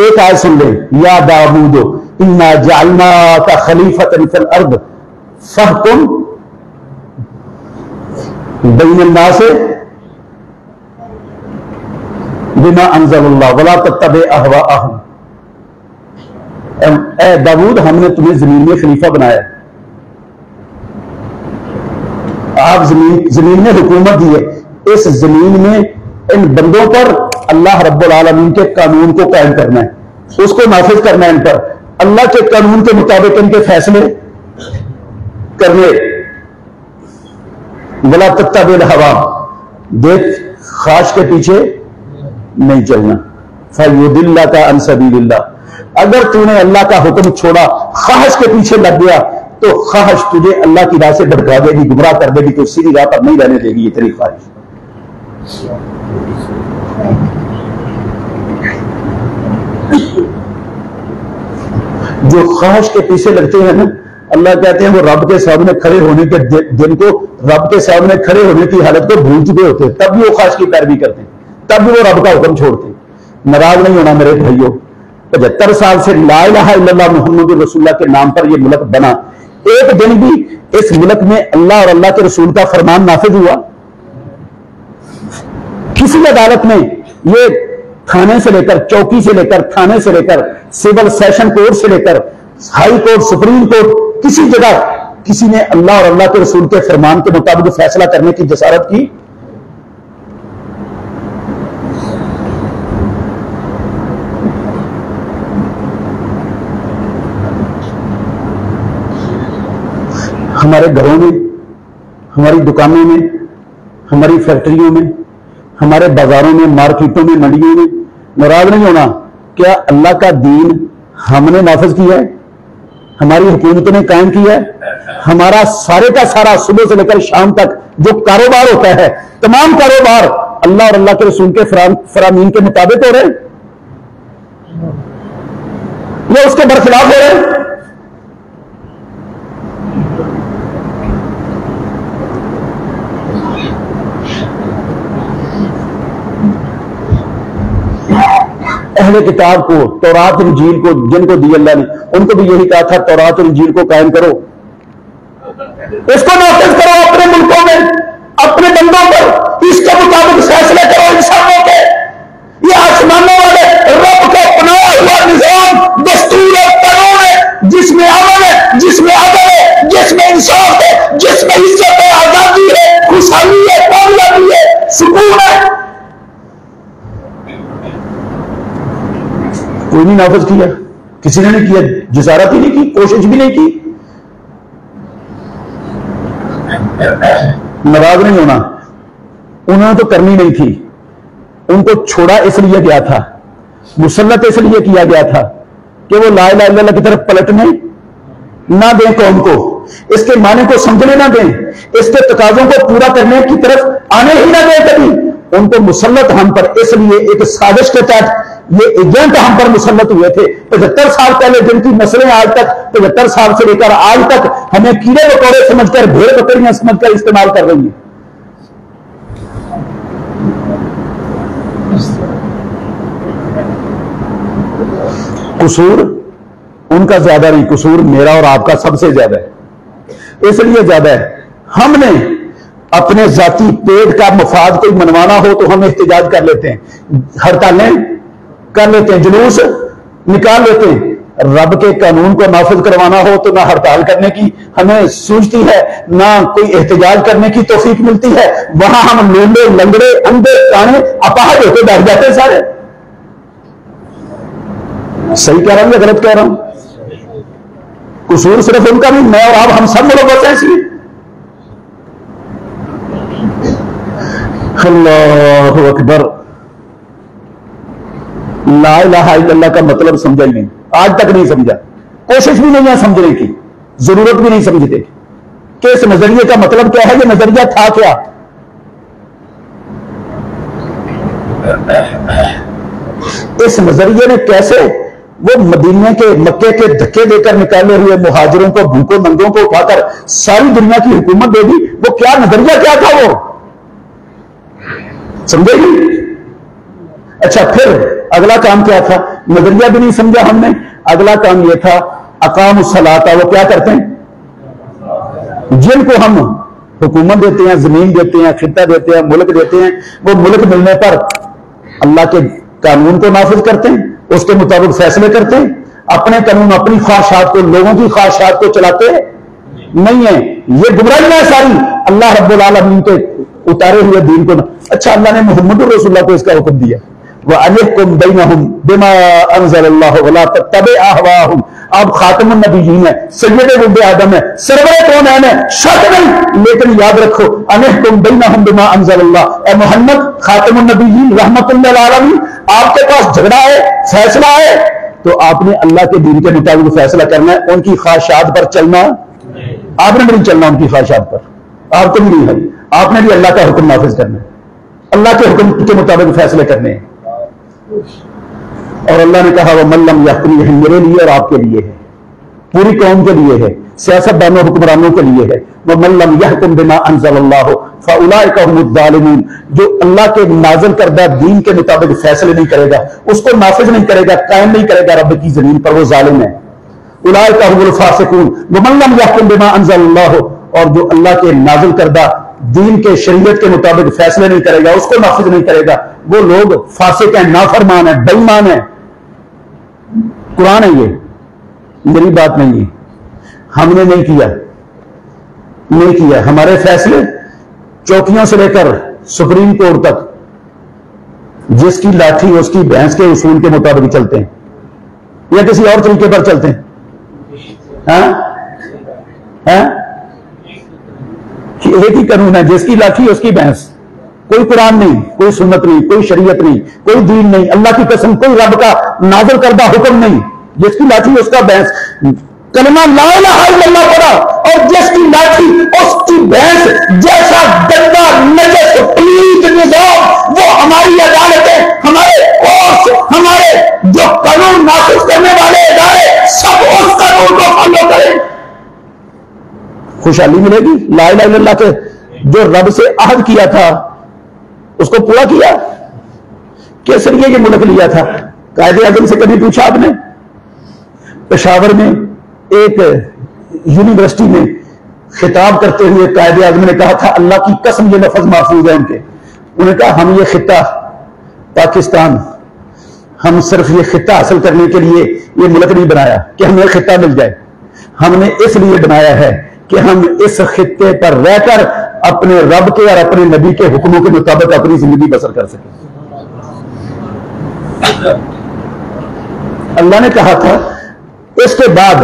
एक आयत सुन ले, या दाऊद इन्ना जअलना का खलीफतन फिल अर्द फहकुम बैनन नास बिमा अंज़लल्लाह वला तत्तबि अहवाअहुम। ए दाऊद, हमने तुम्हें जमीन में खलीफा बनाया, आप जमीन में हुकूमत दी है, इस जमीन में इन बंदों पर अल्लाह रब्बुल आलमीन के कानून को कायम करना है, उसको नाफिज करना है, इन पर अल्लाह के कानून के मुताबिक इनके फैसले करने। वला तत्तबिल हवा, देख ख्वाहिश के पीछे नहीं चलना। फयुदिल्ला का अन सबीलिल्लाह, अगर तूने अल्लाह का हुक्म छोड़ा, ख्वाहिश के पीछे लग गया, तो ख्वाहिश तुझे अल्लाह की राह से भटका देगी, गुमराह कर देगी, तो सीधी राह पर नहीं रहने देगी ये तेरी ख्वाहिश। जो ख्वाहिश के पीछे लगते हैं ना, अल्लाह कहते हैं वो रब के सामने खड़े होने के दिन को, रब के सामने खड़े होने की हालत को भूल चुके होते हैं, तब भी वो ख्वाहिश की पैरवी करते हैं, तब भी वो रब का हुक्म छोड़ते हैं। नाराज नहीं होना मेरे भाइयों, 75 साल से ला इलाहा इल्लल्लाह मुहम्मद रसूलुल्लाह के नाम पर यह मुल्क बना, एक दिन भी इस मुल्क में अल्लाह और अल्लाह के रसूल का फरमान नाफिज हुआ? किसी अदालत में, ये थाने से लेकर, चौकी से लेकर, थाने से लेकर, सिविल सेशन कोर्ट से लेकर हाई कोर्ट, सुप्रीम कोर्ट, किसी जगह किसी ने अल्लाह और अल्लाह के रसूल के फरमान के मुताबिक फैसला करने की जसारत की? हमारे घरों में, हमारी दुकानों में, हमारी फैक्ट्रियों में, हमारे बाजारों में, मार्केटों में, मंडियों में, नाराज नहीं होना। क्या अल्लाह का दीन हमने नाफिज किया है? हमारी हुकूमत ने कायम किया है? हमारा सारे का सारा सुबह से लेकर शाम तक जो कारोबार होता है, तमाम कारोबार अल्लाह और अल्लाह के रसूल के फरामीन के मुताबिक हो रहे हैं या उसके बरखिलाफ हो रहे हैं? अहले किताब को, तौरात इंजील को जिनको दी अल्लाह ने, उनको भी यही कहा था तौरात इंजील को कायम करो, इसको नाफिज करो अपने मुल्कों में, अपने बंदों पर, इसके मुताबिक फैसले करो इंसानों के। ये आसमानों वाले रब का अपनाया हुआ निजाम, दस्तूर और कानून है, जिसमें अमन है, जिसमें अदल है, जिसमें इंसाफ है, जिसमें इज्जत है, आजादी है, खुशहाली है, कामयाबी है, सुकून है। कोई नहीं नाफिज किया, किसी ने नहीं किया, जिसारत ही नहीं की, कोशिश भी नहीं की। नाराज नहीं होना, उन्होंने तो करनी नहीं थी, उनको छोड़ा इसलिए गया था, मुसल्लत इसलिए किया गया था कि वो ला इलाहा इल्लल्लाह की तरफ पलटने ना दें कौम को, इसके माने को समझने ना दें, इसके तकाजों को पूरा करने की तरफ आने ही ना दें कभी। उनको मुसल्लत हम पर इसलिए एक साजिश के तहत ये एजेंट हम पर मुसल्लत हुए थे। 75 साल पहले जिनकी नस्लें आज तक, 75 साल से लेकर आज तक हमें कीड़े मकोड़े समझकर, भेड़ बकरियां समझकर इस्तेमाल कर रही हैं। कसूर उनका ज्यादा नहीं, कसूर मेरा और आपका सबसे ज्यादा है। इसलिए ज्यादा है, हमने अपने जाती पेट का मफाद कोई मनवाना हो तो हम एहतजाज कर लेते हैं, हड़तालें कर लेते हैं, जुलूस निकाल लेते हैं। रब के कानून को नाफिज करवाना हो तो ना हड़ताल करने की हमें सूझती है, ना कोई एहतजाज करने की तौफीक मिलती है। वहां हम लूंडे, लंगड़े, अंधे, काने, अपाहज होकर बैठ जाते हैं सारे। सही कह रहा हूं या गलत कह रहा हूं? कसूर सिर्फ उनका नहीं, मैं और आप, हम सब लोग बस ऐसी हैं। अल्लाहु अकबर। ला इलाहा इल्लल्लाह का मतलब समझा ही नहीं, आज तक नहीं समझा, कोशिश भी नहीं है समझने की, जरूरत भी नहीं समझते कि इस नजरिए का मतलब क्या है, ये नजरिया था क्या। इस नजरिए ने कैसे वो मदीने के, मक्के के धक्के देकर निकाले हुए मुहाजिरों को, भूखों नंगों को उठाकर सारी दुनिया की हुकूमत दे दी। वो क्या नजरिया क्या था वो, समझेगी? अच्छा, फिर अगला काम क्या था? नजरिया भी नहीं समझा हमने। अगला काम यह था अकामुस सलाता, वो क्या करते हैं? जिनको हम हुकूमत देते हैं, जमीन देते हैं, खिता देते हैं, मुल्क देते हैं, वो मुल्क मिलने पर अल्लाह के कानून को नाफिज करते हैं, उसके मुताबिक फैसले करते हैं, अपने कानून, अपनी ख्वाहिशात को, लोगों की ख्वाहिशात को चलाते नहीं है। ये गुमराही है सारी, अल्लाह रब्बुल आलमीन के उतारे हुए दीन को। अच्छा, अल्लाह ने मोहम्मद रसूलुल्लाह को इसका हुक्म दिया, वह अनिहकुम बैनहुम बिमा अंज़लल्लाहु वला तत्तबि अहवाहुम। आप खातमुन नबिय्यीन है, सय्यदे वुल्दे आदम है, सरवरे कौनैन है, शक नहीं, लेकिन याद रखो अनिहकुम बैनहुम बिमा अंज़लल्लाह। ए मोहम्मद खातमुन नबिय्यीन रहमतुल लिल आलमीन, आपके पास झगड़ा है, फैसला है, तो आपने अल्लाह के दीन के मुताबिक फैसला करना है, उनकी ख्वाहिशात पर चलना आपने नहीं चलना, उनकी ख्वाहिशात पर आपको भी नहीं है। आपने भी अल्लाह का हुक्म नाफिज करना है, अल्लाह के हुक्म के मुताबिक फैसले करने हैं। और अल्लाह ने कहा वह मल्लम यहकुम, यह मेरे लिए और आपके लिए है, पूरी कौम के लिए है, सियासतदानों हुक्मरानों के लिए है। वह मल्लम यहकुम बिमा अंज़लल्लाहु फउलाइका हुमुज़ ज़ालिमून। जो अल्लाह के नाज़िल करदा दीन के मुताबिक फैसले नहीं करेगा, उसको नाफिज नहीं करेगा, कायम नहीं करेगा रब की जमीन पर, वो जालिम है। उलाइका हुमुल फासिकून। वह मल्लम यहकुम बिमा अंज़लल्लाहु, और जो अल्लाह के नाज़िल करदा दीन के शरीयत के मुताबिक फैसले नहीं करेगा, उसको नाफिज नहीं करेगा, वो लोग फासिक हैं, नाफरमान है, बेईमान है। कुरान है ये, मेरी बात नहीं है, हमने नहीं किया। हमारे फैसले चौकियों से लेकर सुप्रीम कोर्ट तक, जिसकी लाठी उसकी भैंस के उसूल के मुताबिक चलते हैं, या किसी और तरीके पर चलते हैं? एक ही कानून है, जिसकी लाठी उसकी भैंस। कोई कुरान नहीं, कोई सुन्नत नहीं, कोई शरीयत नहीं, कोई दीन नहीं, अल्लाह की कसम कोई रब का नाज़िल करदा हुक्म नहीं। जिसकी लाठी उसका भैंस, कलमा ला इलाहा इल्लल्लाह पढ़ा और जिसकी लाठी उसकी भैंस जैसा गंदा नजस पलीत निजाम, वो हमारी अदालतें, हमारे कोर्ट, हमारे जो कानून नाफिज करने वाले इदारे, सब उस कानून को फॉलो करें। खुशहाली मिलेगी। ला इलाहा इल्लल्लाह के जो रब से अहद किया था उसको पूरा किया। किस लिए ये मुल्क लिया था? कायदे आज़म से कभी पूछा आपने? पेशावर में एक यूनिवर्सिटी में खिताब करते हुए कायदे आज़म ने कहा था, अल्लाह की कसम ये लफ्ज महफूज है उनके, उन्होंने कहा हम ये खिता पाकिस्तान, हम सिर्फ ये खिता हासिल करने के लिए ये मुल्क नहीं बनाया कि हमें खिता मिल जाए, हमने इसलिए बनाया है कि हम इस खिते पर रहकर अपने रब के और अपने नबी के हुक्मों के मुताबिक अपनी जिंदगी बसर कर सकें। अल्लाह ने कहा था। इसके बाद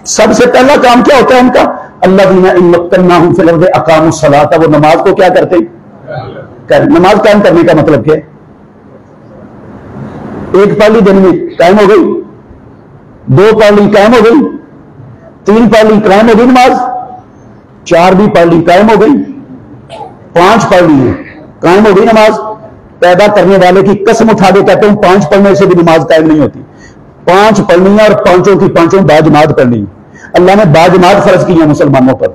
सबसे पहला काम क्या होता है उनका? अल्लाज़ीना इन मक्कन्नाहुम फिल अर्ज़ि अक़ामुस सलाता, वो नमाज को क्या करते हैं? नमाज कायम करने का मतलब क्या है? एक पाली दिन में कायम हो गई, दो पाली कायम हो गई, तीन पाली कायम हो गई नमाज, चार भी पाली कायम हो गई, पांच पाली कायम हो गई नमाज। पैदा करने वाले की कसम उठा के कहते हूं, पांच पढ़ने से भी नमाज कायम नहीं होती। पांच पढ़नी है और पांचों की पांचों बाजमात पढ़नी। अल्लाह ने बाजमात फर्ज की है मुसलमानों पर,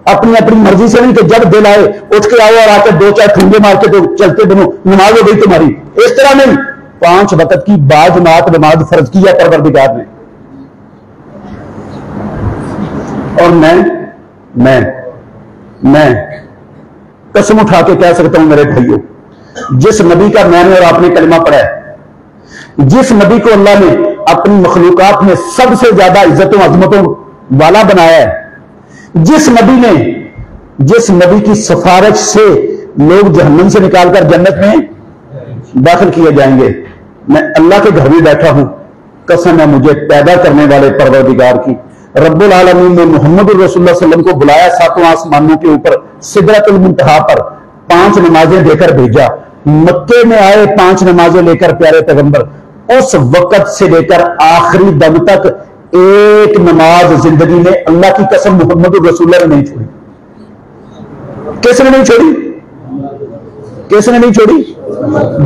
अपनी अपनी मर्जी से नहीं कि जब दिल आए उठ के आओ और आकर दो चार ठूंगे मार के तो चलते बनो, नमाज हो गई तुम्हारी। इस तरह नहीं, पांच वक्त की बाजमात नमाज फर्ज की है परवरदिगार ने। और मैं कसम उठा के कह सकता हूं मेरे भाइयों, जिस नबी का मैंने और आपने कलमा पढ़ा है, जिस नबी को अल्लाह ने अपनी मखलूकात में सबसे ज्यादा इज्जतों अजमतों वाला बनाया है, जिस नबी की सिफारिश से लोग जहन्नम से निकालकर जन्नत में दाखिल किए जाएंगे। मैं अल्लाह के घर में बैठा हूं, कसम है मुझे पैदा करने वाले परवरदिगार की, रब्बुल आलमीन ने मोहम्मद रसूलुल्लाह सल्लल्लाहु अलैहि वसल्लम को बुलाया सातों आसमानों के ऊपर सिदरतुल मुंतहा पर, 5 नमाजें देकर भेजा। मक्के में आए 5 नमाजें लेकर प्यारे पैगंबर, उस वक्त से लेकर आखिरी दम तक एक नमाज जिंदगी में अल्लाह की कसम मोहम्मद रसूलुल्लाह ने नहीं छोड़ी। किसने नहीं छोड़ी? किसने नहीं छोड़ी?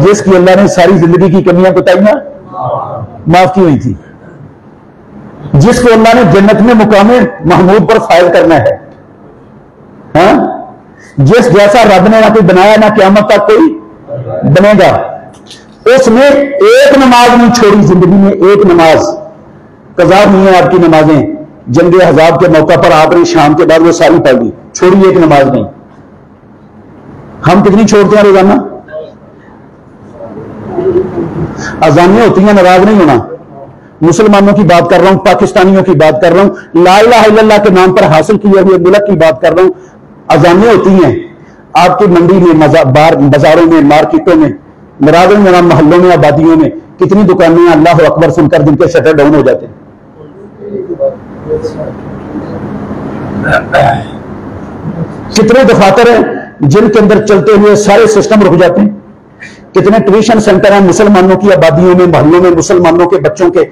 जिसकी अल्लाह ने सारी जिंदगी की कमियां बताइयां माफ की हुई थी, जिसको अल्लाह ने जन्नत में मुकामे महमूद पर फायद करना है, हाँ? जिस जैसा रब ने ना कोई बनाया ना क़यामत तक कोई बनेगा, उसने एक नमाज नहीं छोड़ी जिंदगी में, एक नमाज कज़ा नहीं है आपकी नमाजें। जंगे हज़ाब के मौका पर आपने शाम के बाद वो सारी पढ़ ली, छोड़ी एक नमाज नहीं। हम कितनी छोड़ते हैं रोजाना? अजानें होती हैं, नाराज नहीं होना। मुसलमानों की बात कर रहा हूं, पाकिस्तानियों की बात कर रहा हूं, ला इलाहा इल्लल्लाह के नाम पर हासिल किए हुए मुल्क की बात कर रहा हूं। अजानें होती हैं आपकी मंडी में, बाजारों में, मार्केटों में, नाराज नहीं होना, मोहल्लों में, आबादियों में कितनी दुकानें अल्लाह अकबर सुनकर जिनके शटर डाउन हो जाते हैं। कितने दफातर हैं जिनके अंदर चलते हुए सारे सिस्टम रुक जाते हैं। कितने ट्यूशन सेंटर हैं मुसलमानों की आबादियों में, मोहल्लों में, मुसलमानों के बच्चों के।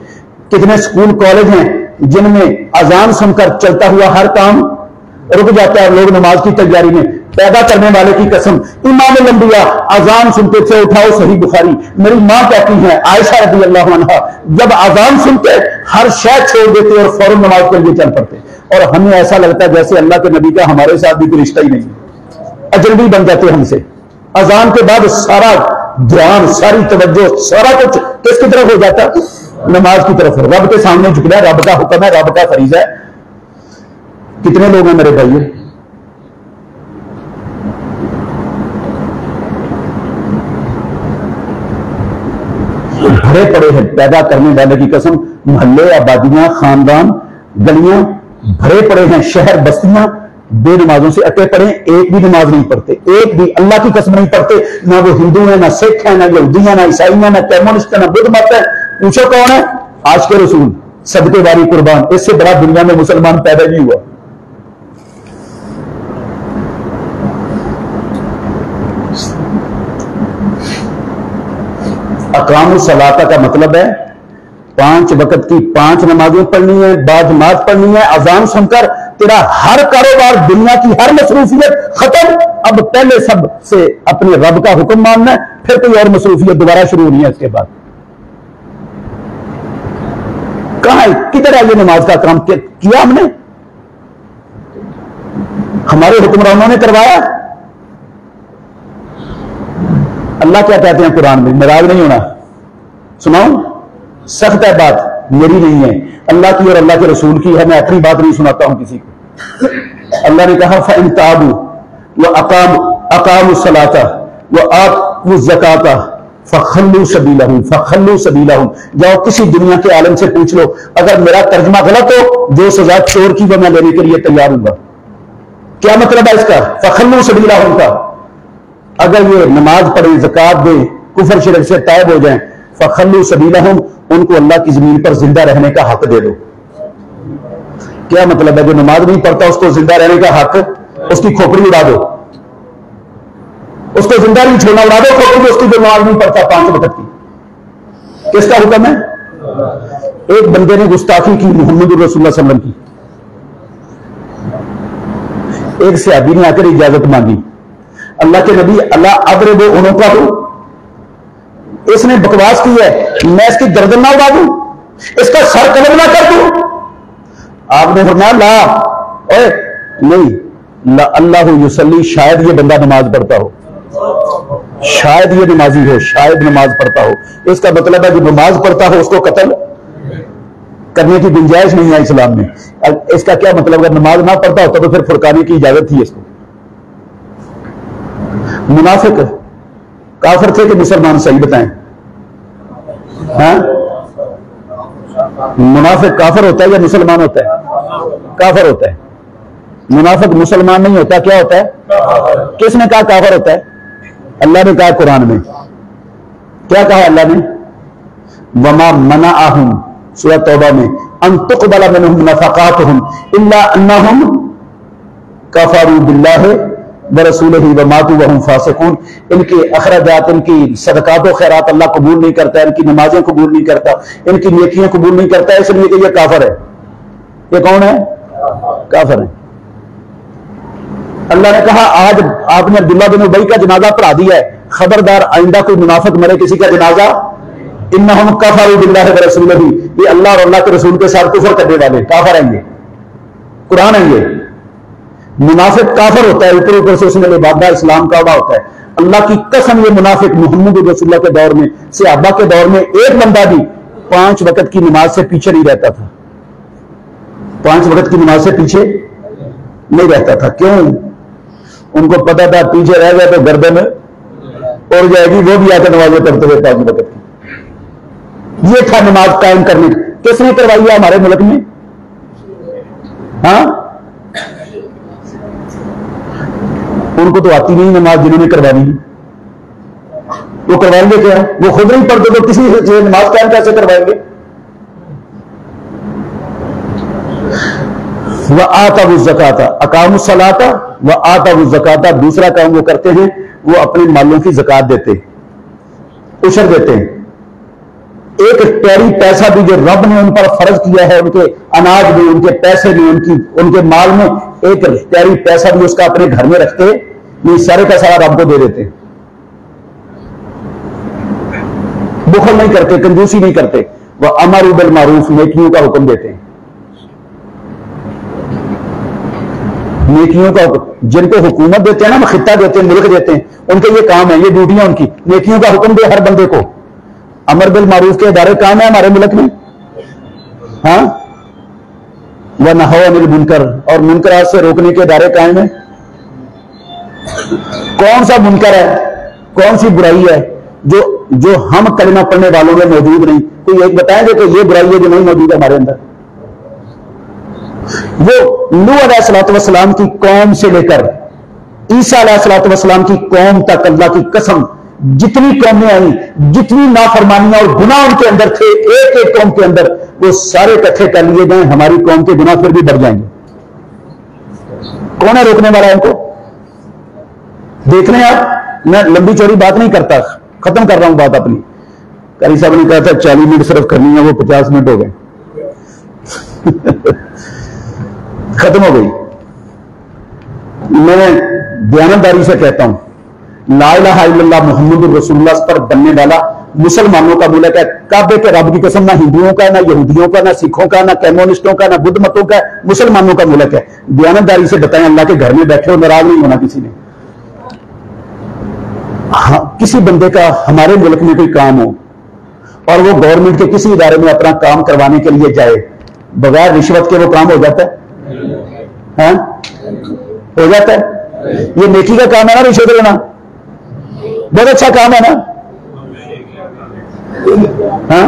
कितने स्कूल कॉलेज हैं जिनमें अजान सुनकर चलता हुआ हर काम रुक जाता है, लोग नमाज की तैयारी में। पैदा करने वाले की कसम, इमाम लंबिया अजान सुनते थे, उठाओ सही बुखारी, मेरी मां कहती है आयशा रज़ी अल्लाह अन्हा, जब अजान सुनते हर शय छोड़ देते और फौरन नमाज के लिए चल पड़ते। और हमें ऐसा लगता है जैसे अल्लाह के नबी का हमारे साथ भी कोई रिश्ता ही नहीं, अजनबी बन जाते हमसे। अजान के बाद सारा ध्यान, सारी तवज्जो, सारा कुछ किसकी तरफ हो जाता? नमाज की तरफ। रब के सामने झुकना, रब का हुक्म है, रब का फरीज़ा है। कितने लोग हैं मेरे भाइयों? भरे पड़े हैं, पैदा करने वाले की कसम, मोहल्ले, आबादियां, खानदान, गलियां भरे पड़े हैं, शहर बस्तियां बेनमाजों से अटे पड़े। एक भी नमाज नहीं पढ़ते, एक भी, अल्लाह की कसम नहीं पढ़ते। ना वो हिंदू है, ना सिख है, ना यहूदी है, ना ईसाई है, ना कम्युनिस्ट है, ना बुद्ध मत है। पूछो कौन है? आशिक़े रसूल, सदके वारी कुर्बान। इससे बड़ा दुनिया में मुसलमान पैदा नहीं हुआ। अक़ामुस सलाता का मतलब है 5 वक्त की 5 नमाजें पढ़नी है, बाजमात पढ़नी है। अजान सुनकर तेरा हर कारोबार, दुनिया की हर मसरूफियत खत्म। अब पहले सब से अपने रब का हुक्म मानना है, फिर कोई और मसरूफियत दोबारा शुरू नहीं है इसके बाद। कहां है, किधर है ये नमाज का काम किया हमने? हमारे हुक्मरानों ने करवाया। अल्लाह क्या कहते हैं कुरान में? नाराज नहीं होना, सुनाओ, सख्त है बात, मेरी नहीं है, अल्लाह की और अल्लाह के रसूल की है। मैं अपनी बात नहीं सुनाता हूं किसी को। अल्लाह ने कहा फ़इन ताबू व अक़ामुस सलाता व आतू ज़काता फ़ख़ल्लू सबीलहुम फ़ख़ल्लू सबीलहुम। जाओ किसी दुनिया के आलम से पूछ लो, अगर मेरा तर्जमा गलत हो, जो सजा चोर की वो मैं लेने के लिए तैयार हूंगा। क्या मतलब है इसका? फ़ख़ल्लू सबीलहुम का, अगर ये नमाज पढ़े, ज़कात दे, कुफर शिरक से तायब हो जाएं, फ़ख़ल्लू सबीलहुम, उनको अल्लाह की जमीन पर जिंदा रहने का हक दे दो। क्या मतलब है? जो नमाज नहीं पढ़ता उसको जिंदा रहने का हक, उसकी खोपड़ी उड़ा दो, उसको जिंदा नहीं छोड़ना, उड़ा दो खोपड़ी उसकी, जो नमाज नहीं पढ़ता 5 वक्त की। किसका हुक्म है? एक बंदे ने गुस्ताखी की मोहम्मद रसूलुल्लाह सल्लल्लाहु अलैहि वसल्लम की। एक सहाबी ने आकर इजाजत मांगी, अल्लाह के नबी, अल्लाह अदरिबु उनुक़हु, इसने बकवास की है, मैं इसकी गर्दन ना उड़ा दूं, इसका सर कलम ना कर दूं? आपने फरमाया ला, ओए नहीं, ला अल्लाहु युसल्ली, शायद ये बंदा नमाज पढ़ता हो, शायद ये नमाजी हो, शायद नमाज पढ़ता हो। इसका मतलब है जो नमाज पढ़ता हो उसको कत्ल करने की गुंजाइश नहीं है इस्लाम में। इसका क्या मतलब? अगर नमाज ना पढ़ता होता तो फिर फुरकाने की इजाजत थी इसको। मुनाफिक काफिर थे कि मुसलमान? सही बताएं। हाँ? मुनाफिक काफिर होता है या मुसलमान होता है? काफिर होता है। मुनाफिक मुसलमान नहीं होता, क्या होता है? किसने कहा काफिर होता है? अल्लाह ने कहा कुरान में। क्या कहा अल्लाह ने? वमा मनाअहुम सूरह तौबा में, अन तुक़बला मिनहुम नफ़क़ातुहुम इल्ला अन्नहुम कफ़रू बिल्लाहि व रसूलिही व मातू व हुम फ़ासिक़ून। इनके अखराजात, इनकी सदकात व खैरात अल्लाह कबूल नहीं करता, इनकी नमाजें कबूल नहीं करता, इनकी नेकियां कबूल नहीं करता, इसलिए कि ये काफिर है। ये कौन है? काफिर है। अल्लाह ने कहा आज आपने अब्दुल्लाह बिन उबई का जनाजा पढ़ा दिया है, खबरदार आइंदा कोई मुनाफिक मरे किसी का जनाजा, इन्नहुम कफ़रू बिल्लाहि व रसूलिही, ये अल्लाह और अल्लाह के रसूल के साथ कुफर करने वाले काफिर हैं। ये कुरान है। ये मुनाफिक काफिर होता है, ऊपर ऊपर से उसने लिबादा इस्लाम का होता है। अल्लाह की कसम, ये मुनाफिक मोहम्मद रसूलुल्लाह के दौर में, सहाबा के दौर में एक बंदा भी 5 वक्त की नमाज से पीछे नहीं रहता था। 5 वक्त की नमाज से पीछे नहीं रहता था। क्यों? उनको पता था पीछे रह गया तो गर्दन उड़ जाएगी, वो भी आकर नमाजें पढ़ते हुए 5 वक्त की। ये था नमाज कायम करने। किसने करवाई है हमारे मुल्क में? हाँ, उनको तो आती नहीं नमाज, जिन्होंने करवानी वो करवाएंगे क्या? वो खुद नहीं पढ़ते तो किसी से नमाज कायम कैसे करवाएंगे? व आतावु ज़काता अकामुस सलाता व आतावु ज़काता, दूसरा काम वो करते हैं, वो अपने मालों की ज़कात देते, उशर देते हैं। एक टैरी पैसा भी जो रब ने उन पर फर्ज किया है, उनके अनाज में, उनके पैसे में, उनके माल में, एक टैरी पैसा भी उसका अपने घर में रखते नहीं, सारे का सारा रब को दे देते। बुखल नहीं करते, कंजूसी नहीं करते। वह अमर बिल मारूफ, नेकियों का हुक्म देते हैं। नेकियों का, जिनको हुकूमत देते हैं ना, वो खिता देते हैं, मुल्क देते हैं, उनके ये काम है, ये ड्यूटियां उनकी। नेकियों का हुक्म दे हर बंदे को। अमर बिल मारूफ के इदारे काम है हमारे मुल्क में। हाँ, वह नही अनिल मुनकर, और मुनकरात से रोकने के इदारे कायम है। कौन सा मुनकर है, कौन सी बुराई है जो हम कलमा पढ़ने वालों में मौजूद नहीं? कोई एक बताएंगे कि ये बुराई है जो नहीं मौजूद है हमारे अंदर? वो नूह अलैहिस्सलाम की कौम से लेकर ईसा अलैहिस्सलाम की कौम तक, अल्लाह की कसम, जितनी कौमें आई, जितनी नाफरमानियां और गुनाह उनके अंदर थे, एक एक कौम के अंदर, वो सारे इकट्ठे कर लिए जाए, हमारी कौम के गुनाह फिर भी बढ़ जाएंगे। कौन है रोकने वाला इनको? देख रहे हैं आप, मैं लंबी चौड़ी बात नहीं करता, खत्म कर रहा हूं बात अपनी। कारी साहब ने कहा था 40 मिनट सिर्फ करनी है, वो 50 मिनट हो गए। खत्म हो गई। मैं दयानतदारी से कहता हूं, ला इलाहा इल्लल्लाह मुहम्मदुर रसूलुल्लाह पर बनने वाला मुसलमानों का मुल्क है। काबे के रब की कसम, ना हिंदुओं का, ना यहूदियों का, ना सिखों का, ना कम्युनिस्टों का, ना बुद्ध मतों का, मुसलमानों का मुल्क है। दयानतदारी से बताएं, अल्लाह के घर में बैठे हो, नाराज नहीं होना किसी ने। हाँ, किसी बंदे का हमारे मुल्क में कोई काम हो और वो गवर्नमेंट के किसी इदारे में अपना काम करवाने के लिए जाए, बगैर रिश्वत के वो काम हो जाता है? हाँ? हो जाता है। ये नेकी का काम है ना रिश्वत लेना? बहुत अच्छा काम है ना? हाँ?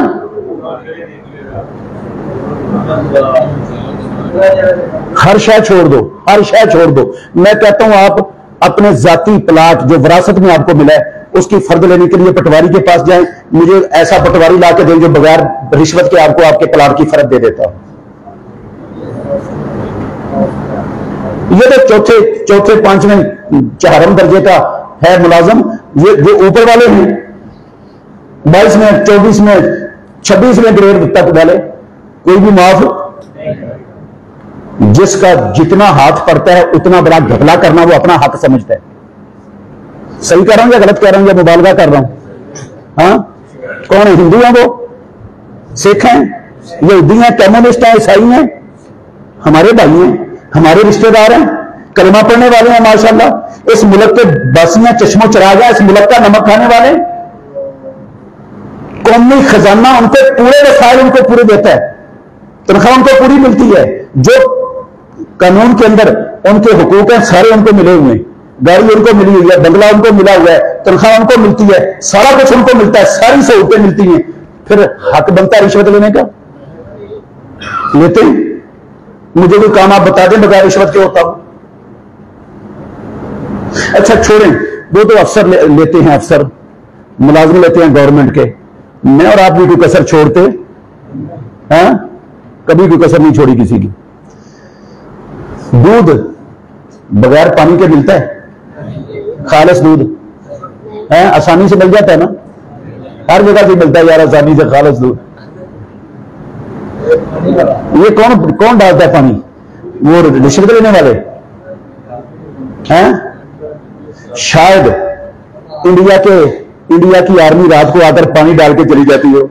हर शय छोड़ दो, हर शय छोड़ दो। मैं कहता हूं आप अपने जाती प्लाट जो विरासत में आपको मिला है, उसकी फर्द लेने के लिए पटवारी के पास जाएं, मुझे ऐसा पटवारी ला के दें जो बगैर रिश्वत के आपको आपके प्लाट की फर्द दे देता। ये तो चौथे 5वें 4वें दर्जे का है मुलाजम, ये जो ऊपर वाले हैं 22वें 24वें 26वें ग्रेड तक वाले, कोई भी माफ। जिसका जितना हाथ पड़ता है उतना बड़ा घपला करना वो अपना हक समझता है। सही कह रहा हूं या गलत कह रहा हूं या मुबालगा कर रहा हूं? हाँ, कौन है? हिंदू हैं, वो सिख हैं, यहूदी हैं, कम्युनिस्ट हैं, ईसाई हैं, हमारे भाई हैं, हमारे रिश्तेदार हैं, कलमा पढ़ने वाले हैं माशाल्लाह। इस मुल्क के बासियां चश्मो चराग हैं, इस मुल्क का नमक खाने वाले। कौमी खजाना उनको पूरे वसाइल उनको पूरे देता है, तनख्वाह उनको पूरी मिलती है। जो कानून के अंदर उनके हुकूक हैं सारे उनको मिले हुए हैं, गाड़ी उनको मिली हुई है, बंगला उनको मिला हुआ है, तनख्वाह उनको मिलती है, सारा कुछ उनको मिलता है, सारी सहूलतें मिलती हैं। फिर हक बनता है रिश्वत लेने का? लेते हैं? मुझे कोई काम आप बता दें बगैर रिश्वत के होता हो? अच्छा छोड़ें, वो तो अफसर लेते हैं, अफसर मुलाजिम लेते हैं गवर्नमेंट के। मैं और आप भी कोई कसर छोड़ते हाँ, कभी कोई कसर नहीं छोड़ी किसी की। दूध बगैर पानी के मिलता है? खालिस दूध है, आसानी से मिल जाता है ना, हर जगह से मिलता है यार आसानी से खालिस दूध। ये कौन कौन डालता है पानी? वो रिश्वत लेने वाले हैं। शायद इंडिया की आर्मी रात को आकर पानी डाल के चली जाती हो।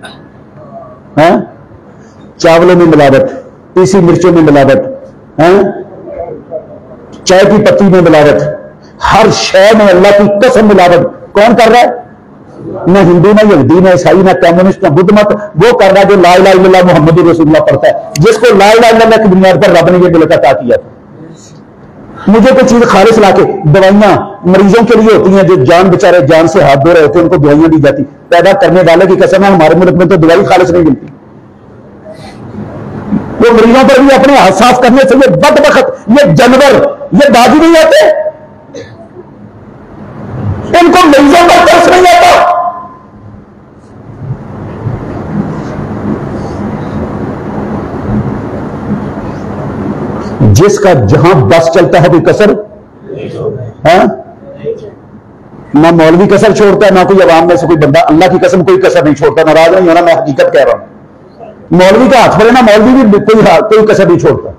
हैं, चावलों में मिलावट, पीसी मिर्चों में मिलावट, हैं, चाय की पत्ती में मिलावट, हर शय में अल्लाह की कसम मिलावट। कौन कर रहा है? न हिंदू, न यहूदी, न ईसाई, न कम्युनिस्ट, न बुद्ध मत। वो कर रहा है जो ला इलाहा इल्लल्लाह मुहम्मद रसूलुल्लाह पढ़ता है, जिसको ला इलाहा इल्लल्लाह की बुनियाद पर रब ने ये मुल्क अता किया था। मुझे कोई चीज खालिस लाके, दवाइयां मरीजों के लिए होती हैं जो जान बेचारे जान से हाथ धो रहे होते हैं, उनको दवाइयां दी जाती। पैदा करने वाले की कसम है, हमारे मुल्क में तो दवाई खालिस नहीं मिलती। वो मरीजों पर भी अपने हाथ साफ करने से ये बदबख्त, ये जानवर, ये बाजी नहीं आते, इनको मरीजों पर तरस नहीं आता। जिसका जहां बस चलता है कोई कसर है ना, मौलवी कसर छोड़ता है, ना कोई अवाम में से कोई बंदा, अल्लाह की कसम कोई कसर नहीं छोड़ता। नाराज नहीं होना, मैं हकीकत कह रहा हूं। मौलवी का हाथ पड़े ना, मौलवी भी कोई कसर नहीं छोड़ता।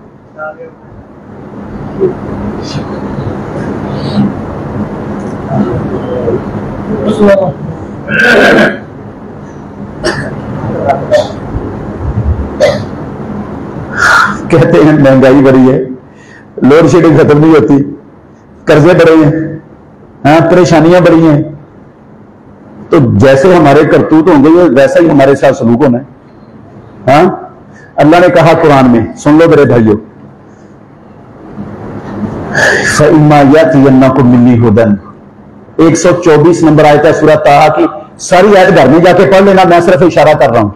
कहते हैं महंगाई बढ़ी है, लोड शेडिंग खत्म नहीं होती, कर्जे बढ़े हैं, हाँ, परेशानियां बढ़ी हैं। तो जैसे हमारे करतूत होंगे वैसा ही हमारे साथ सलूक होना है। हाँ, अल्लाह ने कहा कुरान में, सुन लो मेरे भाइयों, फइम्मा यातियन्नकुम मिन्नी हुदन, 124 नंबर आयत है सूरह ताहा की। सारी आयत घर में जाके पढ़ लेना, मैं सिर्फ इशारा कर रहा हूं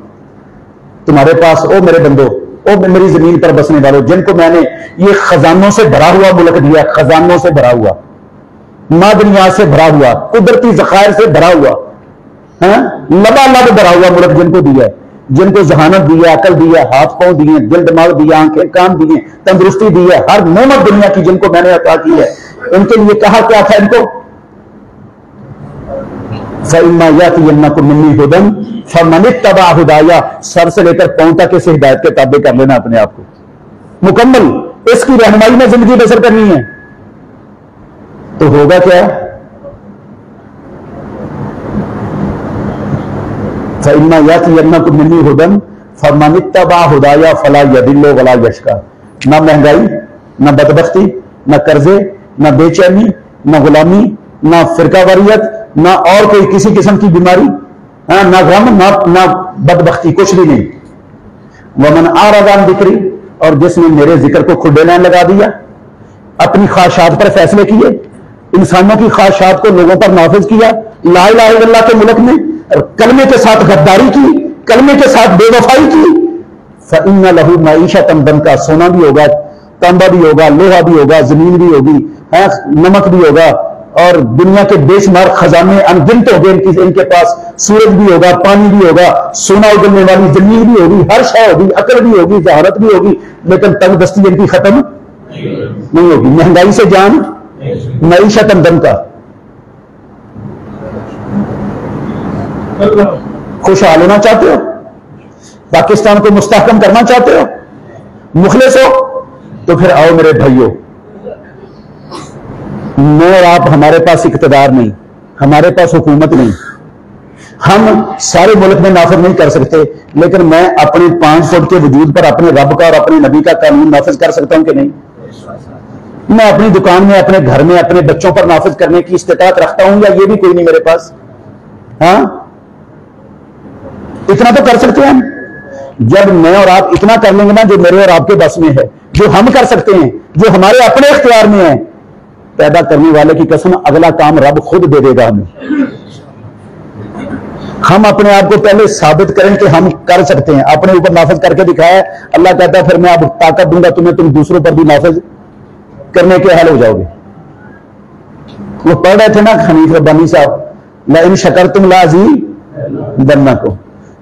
तुम्हारे पास। ओ मेरे बंदो, ओ मेरी जमीन पर बसने वालों, जिनको मैंने ये खजानों से भरा हुआ मुल्क दिया, खजानों से भरा हुआ, मादनियात से भरा हुआ, कुदरती जखायर से भरा हुआ, लबालब भरा हुआ मुल्क जिनको दिया है, जिनको जहानत दी है, अकल दी है, हाथ पांव दिए, दिल दिमाग दिया, आंखें कान दिए, तंदुरुस्ती दी है, हर नेमत दुनिया की जिनको मैंने अता की है, उनके लिए कहा क्या था इनको? फइम्मा यातियन्नकुम मिन्नी हुदन फमनित्तबा हुदाया, सर से लेकर पांव तक इस हिदायत के ताबे कर लेना अपने आप को मुकम्मल। इसकी रहनुमाई में जिंदगी बसर करनी है। तो होगा क्या? फइम्मा यातियन्नकुम मिन्नी हुदन फमनित्तबा हुदाया फला यदिल्लु वला यशका। ना महंगाई, ना बदबख्ती, ना कर्जे, ना बेचैनी, ना गुलामी, ना फिरकावारियत, ना और कोई किसी किस्म की बीमारी, ना गम, ना बदबख्ती, कुछ भी नहीं। वमन आरदा अन जिक्री, और जिसने मेरे जिक्र को खुडे लाइन लगा दिया, अपनी ख्वाहिशात पर फैसले किए, इंसानों की ख्वाहिशात को लोगों पर नाफिज किया, ला इलाहा इल्लल्लाह के मुल्क में कलमे के साथ गद्दारी की, कलमे के साथ बेवफाई की, फइन्ना लहू मईशतन दंका, सोना भी होगा, तांबा भी होगा, लोहा भी होगा, जमीन भी होगी, नमक भी होगा, और दुनिया के बेशुमार खजाने अनगिनत हो गए इनके पास। सूरज भी होगा, पानी भी होगा, सोना उगलने वाली जमीन भी होगी, हर शय होगी, अकल भी होगी, जहारत भी होगी, लेकिन तंगदस्ती इनकी खत्म नहीं होगी। महंगाई से जान, मईशतन दंका। खुशहाल होना चाहते हो? पाकिस्तान को मुस्तहकम करना चाहते हो? मुखलिस हो? तो फिर आओ मेरे भाइयों, मैं और आप, हमारे पास इख्तिदार नहीं, हमारे पास हुकूमत नहीं, हम सारे मुल्क में नाफिज नहीं कर सकते, लेकिन मैं अपने 5 फुट के वजूद पर अपने रब का और अपने नबी का कानून नाफिज कर सकता हूं कि नहीं? मैं अपनी दुकान में, अपने घर में, अपने बच्चों पर नाफिज करने की इस्तिताअत रखता हूं, या ये भी कोई नहीं मेरे पास? हाँ, इतना तो कर सकते हैं हम। जब मैं और आप इतना कर लेंगे ना, जो मेरे और आपके बस में है, जो हम कर सकते हैं, जो हमारे अपने इख्तियार में है, पैदा करने वाले की कसम, अगला काम रब खुद दे देगा हमें। हम अपने आप को पहले साबित करें कि हम कर सकते हैं, अपने ऊपर नाफिज करके दिखाया, अल्लाह कहता है फिर मैं अब ताकत दूंगा तुम्हें, तुम दूसरों पर भी नाफिज करने के हाल हो जाओगे। वो पढ़ रहे थे ना हनीफ रब्बानी साहब, ला इन शकरतुम ला अज़ीदन्नकुम,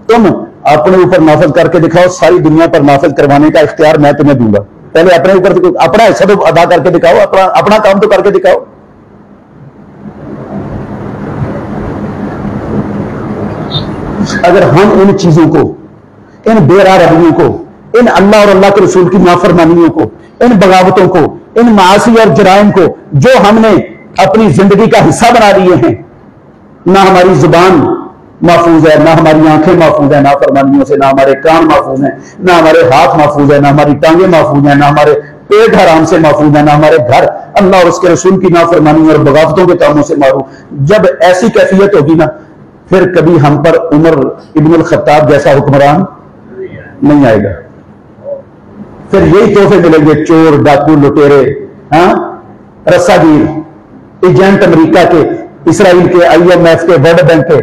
तुम अपने ऊपर नाफिज करके दिखाओ, सारी दुनिया पर नाफिज करवाने का इख्तियार मैं तुम्हें दूंगा। पहले अपने ऊपर अपना हिस्सा तो अदा करके दिखाओ, अपना काम तो करके दिखाओ। अगर हम इन चीजों को, इन बेरारवियों को, इन अल्लाह और अल्लाह के रसूल की नाफरमानियों को, इन बगावतों को, इन मासी और जराइम को जो हमने अपनी जिंदगी का हिस्सा बना लिए हैं, ना हमारी जुबान महफूज है, ना हमारी आंखें महफूज है नाफरमानियों से, ना हमारे कान महफूज हैं, ना हमारे हाथ महफूज है, ना हमारी टांगे महफूज हैं, ना हमारे पेट हराम से महफूज है, ना हमारे घर अल्लाह और उसके रसूल की नाफरमानी और बगावतों के कामों से मारू। जब ऐसी कैफियत होगी ना, फिर कभी हम पर उमर इब्नुल खत्ताब जैसा हुक्मरान नहीं आएगा। फिर यही तोहफे मिलेंगे, चोर, डाकू, लुटेरे, रस्सागीर, एजेंट अमेरिका के, इसराइल के, IMF के, वर्ल्ड बैंक के,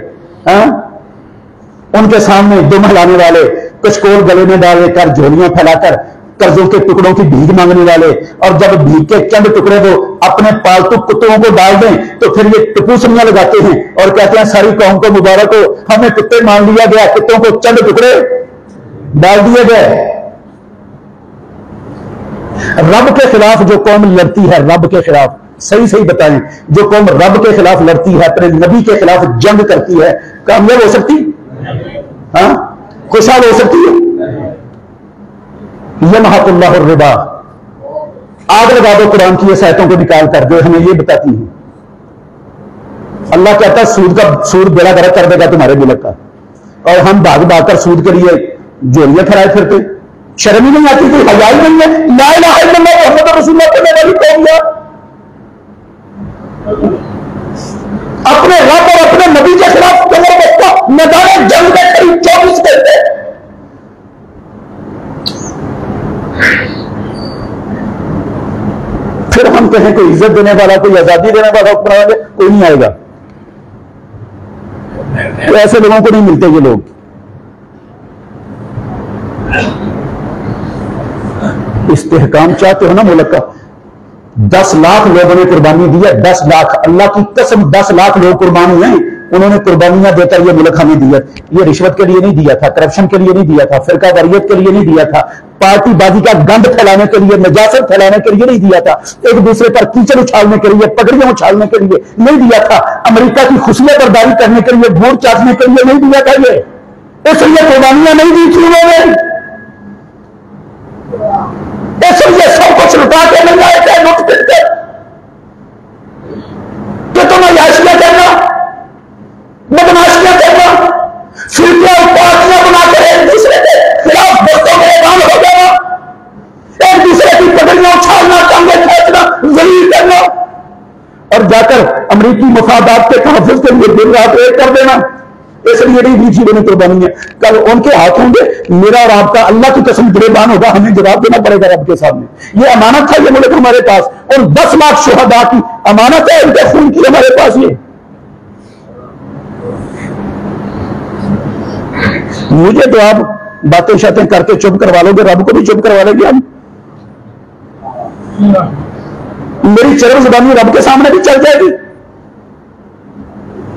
उनके सामने दुम हिलाने वाले, कचकोल गले में डाले कर झोलियां फैलाकर कर्जों के टुकड़ों की भीख मांगने वाले, और जब भीख के चंद टुकड़े वो अपने पालतू कुत्तों को डाल दें तो फिर ये टपुसनियां लगाते हैं और कहते हैं सारी कौम को मुबारक हो, हमें कुत्ते मान लिया गया, कुत्तों को चंद टुकड़े डाल दिए गए। रब के खिलाफ जो कौम लड़ती है, रब के खिलाफ, सही सही बताएं, जो कौम रब के खिलाफ लड़ती है, अपने नबी के खिलाफ जंग करती है, कामयाब हो सकती? खुशहाल हो सकती है? यमहकुल्लाहु रिबा, आग लगा दो कुरान की आयतों को निकाल कर, जो हमें ये बताती है। अल्लाह कहता है सूद बेड़ा गर्क कर देगा तुम्हारे मुल्क का, और हम भाग भाग कर सूद के लिए जोरियां फैलाए फिरते। शर्म ही नहीं आती, कोई हया ही नहीं है। ला इलाहा इल्लल्लाह मुहम्मद रसूलुल्लाह कहने वाली कौम है, अपने रब और अपने नबी के खिलाफ कमर बस्ता मैदान जंग में करीब 24 घंटे। फिर हम कहें कोई इज्जत देने वाला, कोई आजादी देने वाला हुक्मरान, कोई नहीं आएगा। तो ऐसे लोगों को नहीं मिलते ये लोग। इस्तेहकाम चाहते हो ना मुल्क का? 10 लाख लोगों ने कुर्बानी दी है, 10 लाख, अल्लाह की कसम 10 लाख लोग कुर्बान हुए हैं। उन्होंने कुर्बानियां देकर ये मुल्क हमें दिया। ये रिश्वत के लिए नहीं दिया था, करप्शन के लिए नहीं दिया था, फिरका वारियत के लिए नहीं दिया था, पार्टीबाजी का गंद फैलाने के लिए, नजासत फैलाने के लिए नहीं दिया था, एक दूसरे पर कीचड़ उछालने के लिए, पगड़ियां उछालने के लिए नहीं दिया था, अमेरिका की खुशियां बर्दारी करने के लिए, वोट चाटने के लिए नहीं दिया था। ये इसलिए कुर्बानियां नहीं दी थी उन्होंने, इसलिए सब कुछ लुटा के नहीं आए थे, लुट फिर के। कि तुम अयाशियां करना, बदमाशियां करना, फिरकियां और पार्टियां बनाकर एक दूसरे के खिलाफ बस्तों में ऐलान हो जाना, एक दूसरे की पगड़ियां उछालना, टांगे खींचना, जलील करना, और जाकर अमरीकी मफादात के तहफ़्फ़ुज़ के लिए दिन रात एक कर देना। इसलिए नहीं दी थी उन्हें कुर्बानियां। कल उनके हाथ होंगे, मेरा और आपका अल्लाह की कसम गिरबान होगा, हमें जवाब देना पड़ेगा रब के सामने। ये अमानत था ये मुल्क हमारे पास, और 10 लाख शुहदा की अमानत है, उनके खून की हमारे पास। ये मुझे तो आप बातें शातें करके चुप करवा लोगे, रब को भी चुप करवा लेंगे हम। मेरी चरम जुबानी रब के सामने भी चल जाएगी।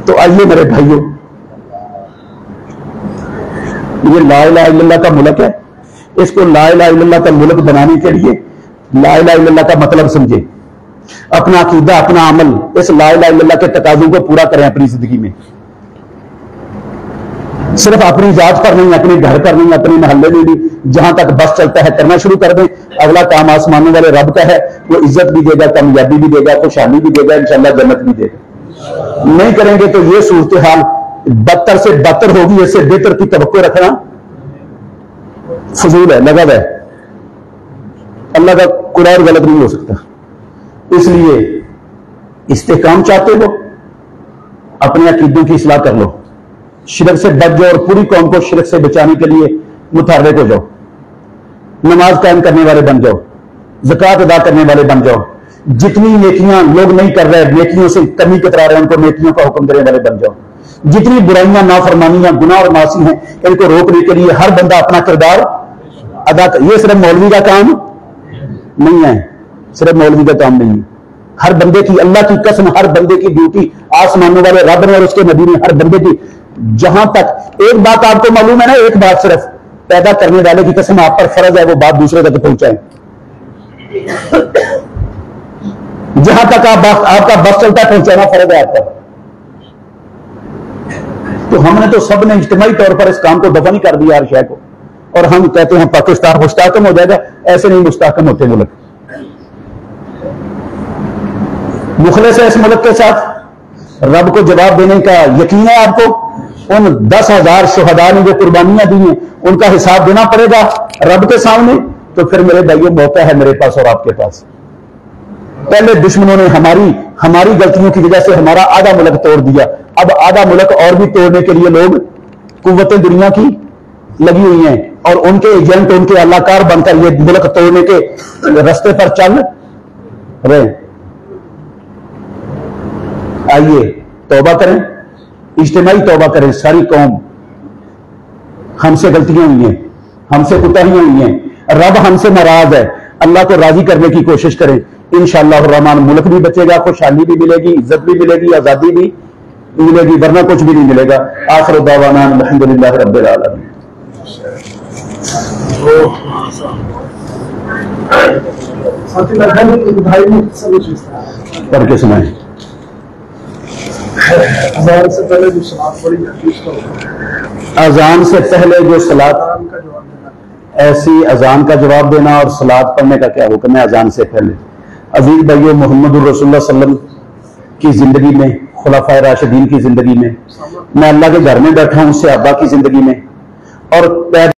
तो आइए मेरे भाइयों, ये ला इलाहा इल्लल्लाह का मुल्क है, इसको ला इलाहा इल्लल्लाह का मुल्क बनाने के लिए ला इलाहा इल्लल्लाह का मतलब समझे, अपना अकीदा, अपना अमल इस ला इलाहा इल्लल्लाह के तकाज़ों को पूरा करें अपनी जिंदगी में। सिर्फ अपनी जात पर नहीं, अपने घर पर नहीं, अपने मोहल्ले में भी, जहां तक बस चलता है करना शुरू कर दें। अगला काम आसमानों वाले रब का है, वो इज्जत भी देगा, कामयाबी भी देगा, खुशहाली भी देगा, इंशाअल्लाह जन्नत भी देगा। नहीं करेंगे तो ये सूरत हाल बदतर से बदतर होगी। इससे बेहतर की तवक्को रखना फजूल है, लगा है। अल्लाह का कुरान गलत नहीं हो सकता। इसलिए इस्तेकाम चाहते हो, अपने अकीदों की इस्लाह कर लो, शिरक से बच जाओ, और पूरी कौम को शिरक से बचाने के लिए मुतहर्रिक हो जाओ। नमाज कायम करने वाले बन जाओ, ज़कात अदा करने वाले बन जाओ। जितनी नेकियां लोग नहीं कर रहे, नेकियों से कमी कतरा रहे, उनको नेकियों का हुक्म देने वाले बन जाओ। जितनी बुराइयां, नाफरमानियां, गुनाह और मासी हैं, इनको रोकने के लिए हर बंदा अपना किरदार अदा कर। ये सिर्फ मौलवी का काम नहीं है, सिर्फ मौलवी का काम नहीं है। हर बंदे की, अल्लाह की कसम, हर बंदे की ड्यूटी आसमानों वाले रब ने और उसके नबी ने हर बंदे की जहां तक एक बात आपको मालूम है ना, एक बात सिर्फ, पैदा करने वाले की कसम आप पर फर्ज है वो बात दूसरे तक पहुंचाएं। जहां तक आपका बस चलता है पहुंचाना फर्ज है आप पर। तो हमने तो सबने इज्तिमाई तौर पर इस काम को दफन ही कर दिया हर शय को, और हम कहते हैं पाकिस्तान मुस्तहकम हो जाएगा। ऐसे नहीं मुस्तहकम होते मुल्क। मुखलिस है इस मुल्क के साथ, रब को जवाब देने का यकीन है आपको। उन 10,000 शुहदा ने जो कुर्बानियां दी हैं उनका हिसाब देना पड़ेगा रब के सामने। तो फिर मेरे भाइयों मौका है मेरे पास और आपके पास। पहले दुश्मनों ने हमारी गलतियों की वजह से हमारा आधा मुल्क तोड़ दिया, अब आधा मुल्क और भी तोड़ने के लिए लोग कुव्वतें दुनिया की लगी हुई हैं और उनके एजेंट उनके अल्लाहकार बनकर ये मुल्क तोड़ने के रास्ते पर चल रहे। आइए तौबा करें, इज्तिमाई तौबा करें। सारी कौम, हमसे गलतियां हुई हैं, हमसे कुताहियां हुई हैं, रब हमसे नाराज है। अल्लाह को राजी करने की कोशिश करें। इंशाअल्लाह रहमान मुल्क भी बचेगा, खुशहाली भी मिलेगी, इज्जत भी मिलेगी, आजादी भी मिलेगी, वरना कुछ भी नहीं मिलेगा। आखिर दावाना अल्हम्दुलिल्लाह रब्बिल आलमीन। पढ़ के सुनाए। अजान से पहले जो सलात पढ़ी जाती है उसका, अजान से पहले जो सलात, ऐसी अजान का जवाब देना और सलात पढ़ने का क्या हुक्म है अजान से पहले। अजीज भाइयों, मोहम्मद रसूलुल्लाह सल्लल्लाहु अलैहि वसल्लम की जिंदगी में, खुलाफाए राशिदीन की जिंदगी में, मैं अल्लाह के घर में बैठा हूं, सहाबा की जिंदगी में, और